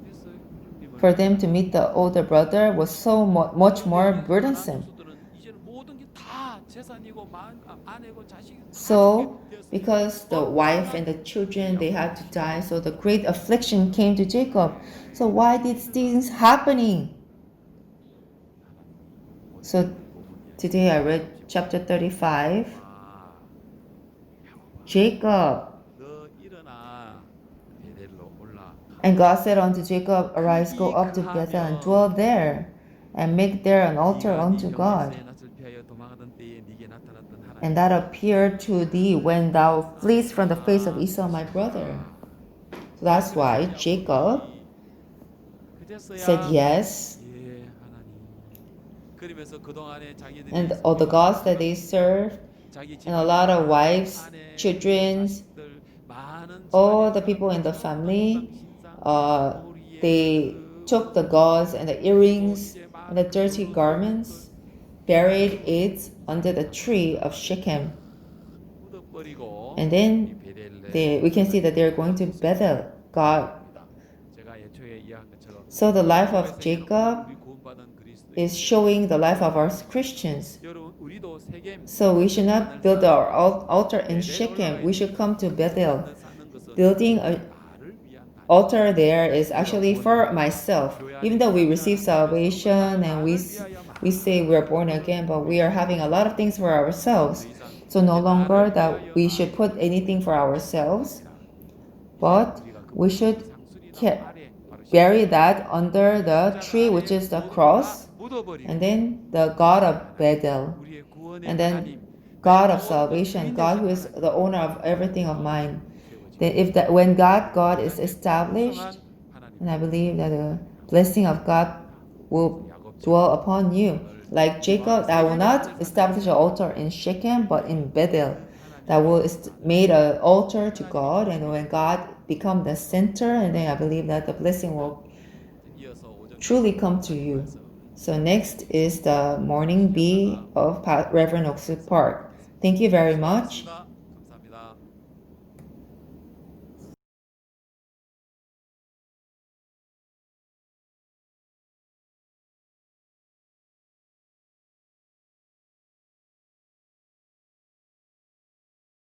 [SPEAKER 1] 그래서 형님을
[SPEAKER 2] for them to
[SPEAKER 1] 만나면
[SPEAKER 2] meet the older brother was so much more
[SPEAKER 1] 레위 가나안
[SPEAKER 2] burdensome.
[SPEAKER 1] 족속들은 이제는 모든 게 다 재산이고 아내고 자식이 다 죽게
[SPEAKER 2] So,
[SPEAKER 1] 되었어요.
[SPEAKER 2] because the wife and the children they had to die, so the great affliction came to Jacob. So why these things happening? So today I read chapter 35. Jacob.
[SPEAKER 1] 너 일어나 베델로 올라.
[SPEAKER 2] And God said unto Jacob, Arise, go up to Bethel and dwell there, and make there an altar unto God. And that appeared to thee when thou fleest from the face of Esau my brother. So that's why Jacob said yes. And all the gods that they served, and a lot of wives, children, all the people in the family, they took the gauze and the earrings and the dirty garments, buried it under the tree of Shechem. And then we can see that they're going to Bethel. God. So the life of Jacob is showing the life of us Christians. So we should not build our altar in Shechem. We should come to Bethel. Building an altar there is actually for myself. Even though we receive salvation and we say we're born again, but we are having a lot of things for ourselves. So no longer that we should put anything for ourselves, but we should bury that under the tree, which is the cross, and then the God of Bethel, and then God of salvation, God who is the owner of everything of mine. Then if that when God is established, and I believe that the blessing of God will dwell upon you. Like Jacob, that will not establish an altar in Shechem, but in Bethel. That will made an altar to God, and when God become the center, and then I believe that the blessing will truly come to you. So next is the morning bee of Reverend Oxford Park. Thank you very much.